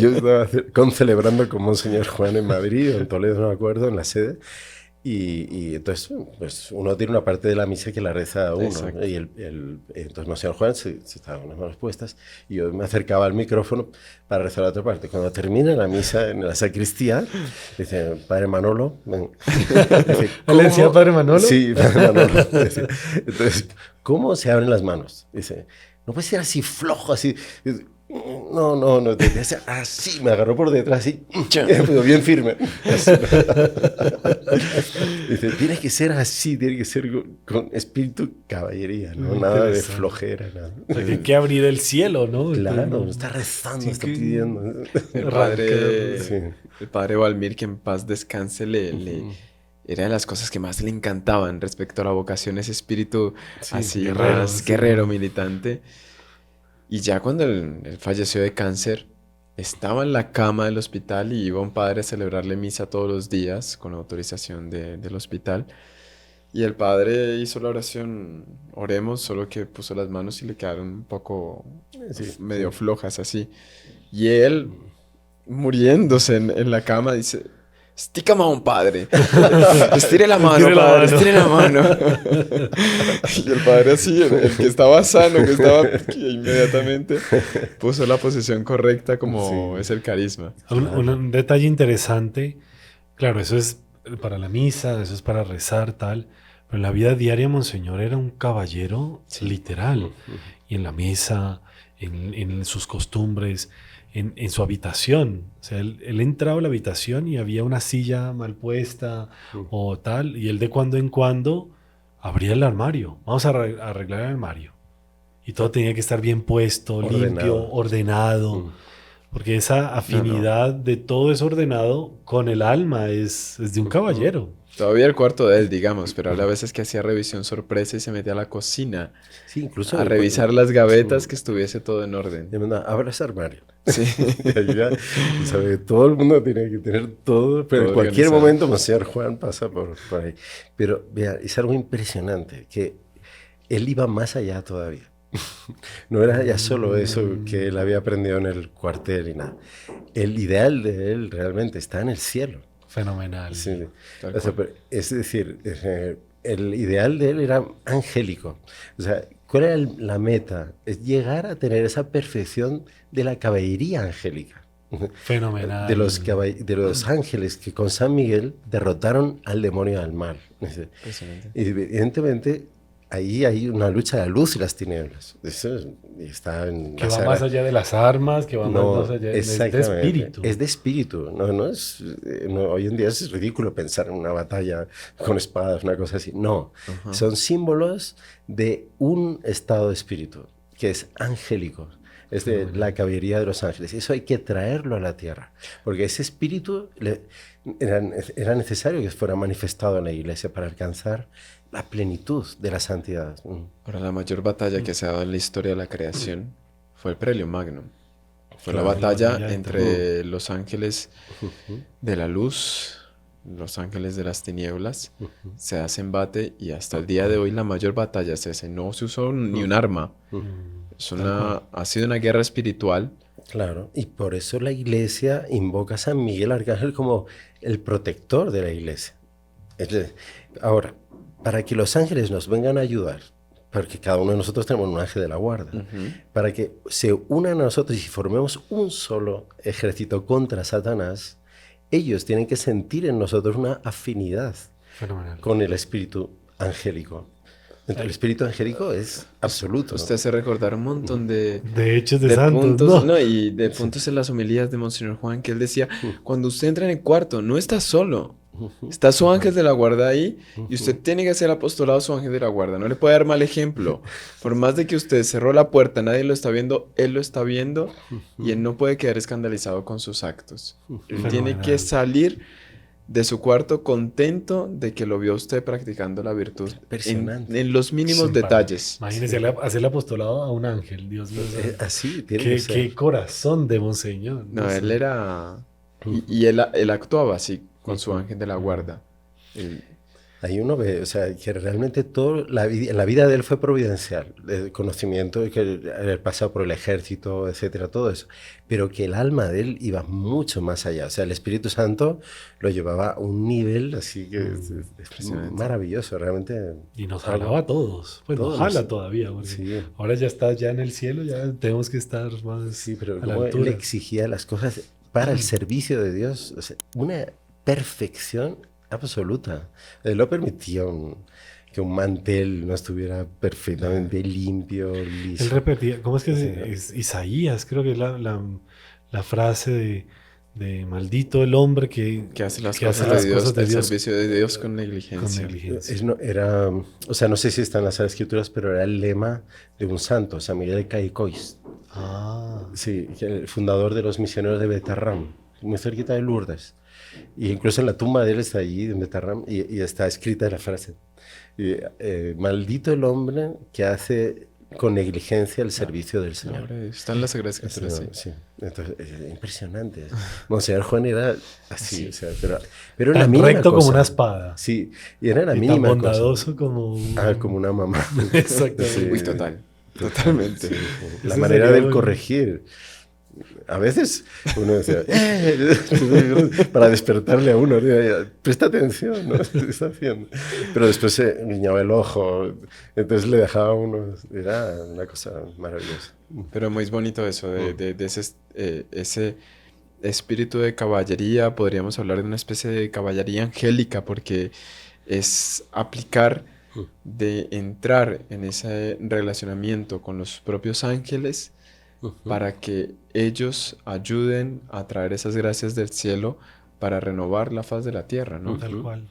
S1: Yo estaba celebrando con Monseñor Juan en Madrid, o en Toledo, no me acuerdo, en la sede. Y entonces, pues uno tiene una parte de la misa que la reza uno.
S2: Exacto.
S1: ¿no? Y entonces Monseñor Juan se estaba con las manos puestas y yo me acercaba al micrófono para rezar la otra parte. Cuando termina la misa en la sacristía, dice, Padre Manolo. Ven. Dice,
S3: ¿Le decía Padre Manolo?
S1: Sí, Padre Manolo. Dice, entonces, ¿cómo se abren las manos? Dice, no puede ser así flojo, así. Dice, no, así, me agarró por detrás, así, pero bien firme. Así. Dice, tiene que ser así, tiene que ser con espíritu caballería, ¿no? Nada de flojera, nada.
S3: O sea, que hay que abrir el cielo, ¿no?
S1: Claro,
S3: Entonces,
S1: está rezando,
S3: sí
S1: está
S3: que-
S1: pidiendo. Sí.
S2: El padre Valmir, que en paz descanse, era de las cosas que más le encantaban respecto a la vocación, ese espíritu
S1: Sí,
S2: así
S3: guerrero,
S2: más
S3: sí.
S2: guerrero, militante. Y ya cuando él falleció de cáncer, estaba en la cama del hospital y iba un padre a celebrarle misa todos los días con autorización del hospital. Y el padre hizo la oración, oremos, solo que puso las manos y le quedaron un poco medio flojas así. Y él, muriéndose en la cama, dice, estica mano, padre. Estire la mano, padre, estire la mano. Y el padre así, el que estaba sano, que inmediatamente puso la posición correcta como es el carisma.
S3: Un detalle interesante, claro, eso es para la misa, eso es para rezar, tal, pero en la vida diaria Monseñor era un caballero literal, y en la misa, en sus costumbres, en su habitación. O sea, él entraba a la habitación y había una silla mal puesta o tal, y él de cuando en cuando abría el armario. Vamos a arreglar el armario. Y todo tenía que estar bien puesto, limpio, ordenado. Porque esa afinidad de todo es ordenado con el alma es de un caballero.
S2: Todavía el cuarto de él, digamos, pero a veces que hacía revisión sorpresa y se metía a la cocina
S1: incluso
S2: a revisar las gavetas, que estuviese todo en orden.
S1: Abra ese armario.
S2: Sí.
S1: Todo el mundo tiene que tener todo, pero
S2: todo
S1: en cualquier
S2: organizado.
S1: momento Monseñor Juan pasa por ahí. Pero vea, es algo impresionante, que él iba más allá todavía. No era ya solo eso que él había aprendido en el cuartel y nada. El ideal de él realmente está en el cielo.
S3: Fenomenal.
S1: Sí. O sea, es decir, el ideal de él era angélico. O sea, ¿cuál era la meta? Es llegar a tener esa perfección de la caballería angélica.
S3: Fenomenal.
S1: De los ángeles que con San Miguel derrotaron al demonio del mal. Y evidentemente ahí hay una lucha de la luz y las tinieblas. Eso está en
S3: que va más allá de las armas, que va más allá
S1: es
S3: de espíritu.
S1: Es de espíritu. Hoy en día es ridículo pensar en una batalla con espadas, una cosa así. No, son símbolos de un estado de espíritu que es angélico. Es de la caballería de los ángeles. Eso hay que traerlo a la tierra, porque ese espíritu era necesario que fuera manifestado en la iglesia para alcanzar la plenitud de la santidad.
S2: Ahora, la mayor batalla que se ha dado en la historia de la creación fue el Prelium Magnum. Fue la batalla entre los ángeles de la luz, los ángeles de las tinieblas. Se hace embate y hasta el día de hoy la mayor batalla es esa. No se usó ni un arma. Ha sido una guerra espiritual.
S1: Claro, y por eso la iglesia invoca a San Miguel Arcángel como el protector de la iglesia. Ahora, para que los ángeles nos vengan a ayudar, porque cada uno de nosotros tenemos un ángel de la guarda, para que se unan a nosotros y formemos un solo ejército contra Satanás, ellos tienen que sentir en nosotros una afinidad con el espíritu angélico. El espíritu angélico es absoluto.
S2: Usted hace recordar un montón de
S3: hechos de santos,
S2: puntos, ¿no? Y de puntos en las homilías de Monseñor Juan, que él decía, cuando usted entra en el cuarto, no está solo. Está su ángel de la guarda ahí y usted tiene que hacer apostolado a su ángel de la guarda. No le puede dar mal ejemplo. Por más de que usted cerró la puerta, nadie lo está viendo, él lo está viendo y él no puede quedar escandalizado con sus actos. Él tiene que salir de su cuarto contento de que lo vio usted practicando la virtud en los mínimos detalles.
S3: Imagínese hacer el apostolado a un ángel, Dios mío.
S1: Así tiene que ser.
S3: Qué corazón de Monseñor.
S2: No, él era... Y él actuaba así con su ángel de la guarda.
S1: Ahí uno ve, o sea, que realmente la vida de él fue providencial, de conocimiento, que el pasado por el ejército, etcétera, todo eso. Pero que el alma de él iba mucho más allá. O sea, el Espíritu Santo lo llevaba a un nivel así que es maravilloso, realmente.
S3: Y nos jalaba a todos. Pues nos jala todavía, porque ahora ya está ya en el cielo, ya tenemos que estar más.
S1: Sí, pero como él exigía las cosas para el servicio de Dios, o sea, una perfección absoluta. Él no permitía que un mantel no estuviera perfectamente limpio, liso.
S3: Él repetía, ¿cómo es que es Isaías? Creo que es la frase de maldito el hombre que
S2: hace las cosas de Dios, el servicio de Dios con negligencia.
S1: O sea, no sé si está en las Sagradas Escrituras, pero era el lema de un santo, San Miguel de Caicois. Sí, el fundador de los misioneros de Betarram, muy cerquita de Lourdes. Y incluso en la tumba de él está allí, en Betarram, y está escrita la frase. Maldito el hombre que hace con negligencia el servicio del Señor.
S2: Ahora están las Sagradas Escrituras, sí.
S1: Sí. Entonces, impresionante. Monseñor Juan era así,
S3: Sí.
S1: o sea, pero era la
S3: Tan
S1: mínima
S3: recto como
S1: cosa.
S3: una espada.
S1: Sí, y era la
S3: Y tan
S1: mínima
S3: bondadoso
S1: cosa.
S3: como un...
S1: Como una mamá.
S3: Exactamente.
S1: Sí.
S2: Uy, totalmente.
S1: Sí. La
S3: Ese
S1: manera
S3: sería
S1: del
S3: un-
S1: corregir. A veces uno decía, para despertarle a uno, presta atención, ¿no? ¿Qué está haciendo? Pero después se guiñaba el ojo, entonces le dejaba a uno, era una cosa maravillosa.
S2: Pero muy bonito eso, de ese espíritu de caballería, podríamos hablar de una especie de caballería angélica, porque es aplicar de entrar en ese relacionamiento con los propios ángeles para que ellos ayuden a traer esas gracias del cielo para renovar la faz de la tierra, ¿no?
S3: Tal cual.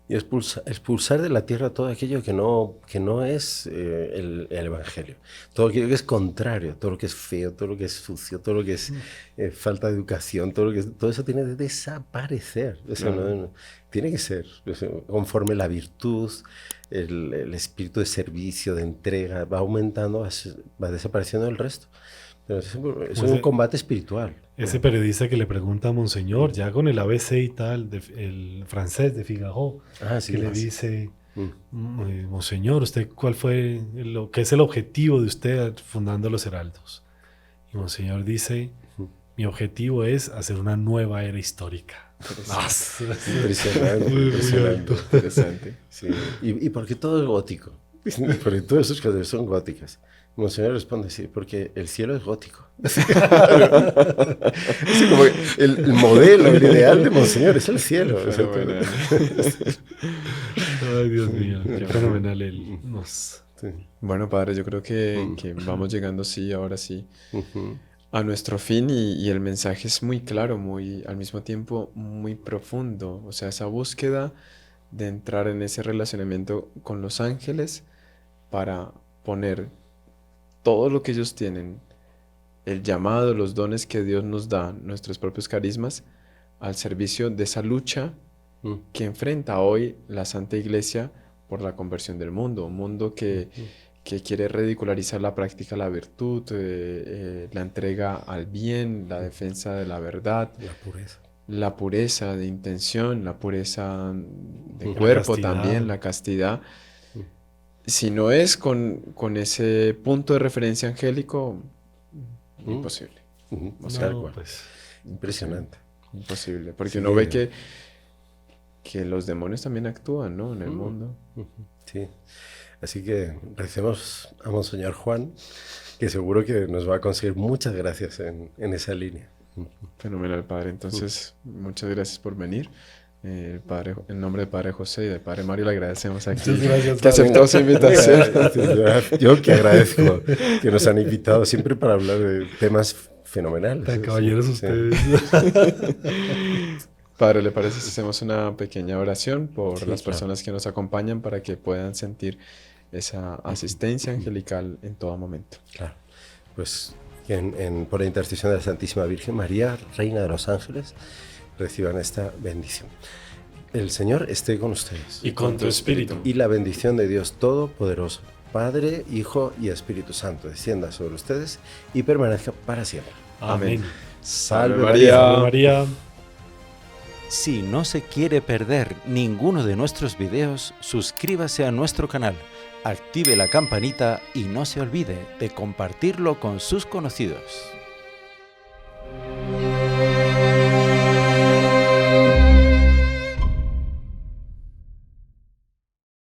S1: Y expulsar de la tierra todo aquello que no es el Evangelio. Todo aquello que es contrario, todo lo que es feo, todo lo que es sucio, todo lo que es falta de educación, todo eso tiene que desaparecer. Eso tiene que ser conforme la virtud, el espíritu de servicio, de entrega, va aumentando, va desapareciendo el resto. Pero es
S3: Pues
S1: un combate espiritual.
S3: Ese periodista que le pregunta a Monseñor, ya con el ABC y tal, el francés de Figaro,
S1: Sí,
S3: que le dice, Monseñor, ¿usted cuál fue qué es el objetivo de usted fundando los Heraldos? Y Monseñor dice, mi objetivo es hacer una nueva era histórica.
S1: Impresionante,
S3: Muy
S1: impresionante.
S2: Interesante.
S1: Sí. ¿Y por qué todo es gótico? Porque todas sus cosas son góticas. Monseñor responde, sí, porque el cielo es gótico. Así como el modelo, el ideal de Monseñor es el cielo. O sea,
S2: Fenomenal.
S3: Ay, Dios mío, qué fenomenal él.
S1: Sí.
S2: Bueno, padre, yo creo que vamos llegando, sí, ahora sí, a nuestro fin y el mensaje es muy claro, muy al mismo tiempo muy profundo. O sea, esa búsqueda de entrar en ese relacionamiento con los ángeles para poner todo lo que ellos tienen, el llamado, los dones que Dios nos da, nuestros propios carismas, al servicio de esa lucha que enfrenta hoy la Santa Iglesia por la conversión del mundo, un mundo que quiere ridicularizar la práctica de la virtud, la entrega al bien, la defensa de la verdad, la pureza de intención, la pureza de cuerpo también, la castidad. Si no es con ese punto de referencia angélico, imposible.
S1: Tal
S3: No,
S1: cual.
S3: pues,
S1: Impresionante.
S2: Imposible, porque
S1: Sí.
S2: uno ve que los demonios también actúan, ¿no? En el mundo.
S1: Sí. Así que recemos a Monseñor Juan, que seguro que nos va a conseguir muchas gracias en esa línea.
S2: Fenomenal, padre. Entonces, muchas gracias por venir. Padre, en nombre del Padre José y del Padre Mario le agradecemos aquí
S3: Muchas gracias,
S2: que aceptó su invitación.
S1: Yo que agradezco que nos han invitado siempre para hablar de temas fenomenales.
S3: tan caballeros
S1: Sí.
S3: ustedes.
S2: Padre, ¿le parece si hacemos una pequeña oración por
S1: Sí,
S2: las
S1: claro.
S2: personas que nos acompañan para que puedan sentir esa asistencia angelical en todo momento?
S1: Claro. Pues por la intercesión de la Santísima Virgen María, Reina de los Ángeles, reciban esta bendición. El Señor esté con ustedes.
S3: Y con tu espíritu.
S1: Y la bendición de Dios Todopoderoso, Padre, Hijo y Espíritu Santo, descienda sobre ustedes y permanezca para siempre.
S3: Amén.
S1: Salve
S2: María.
S3: Salve María.
S6: Si no se quiere perder ninguno de nuestros videos, suscríbase a nuestro canal, active la campanita y no se olvide de compartirlo con sus conocidos.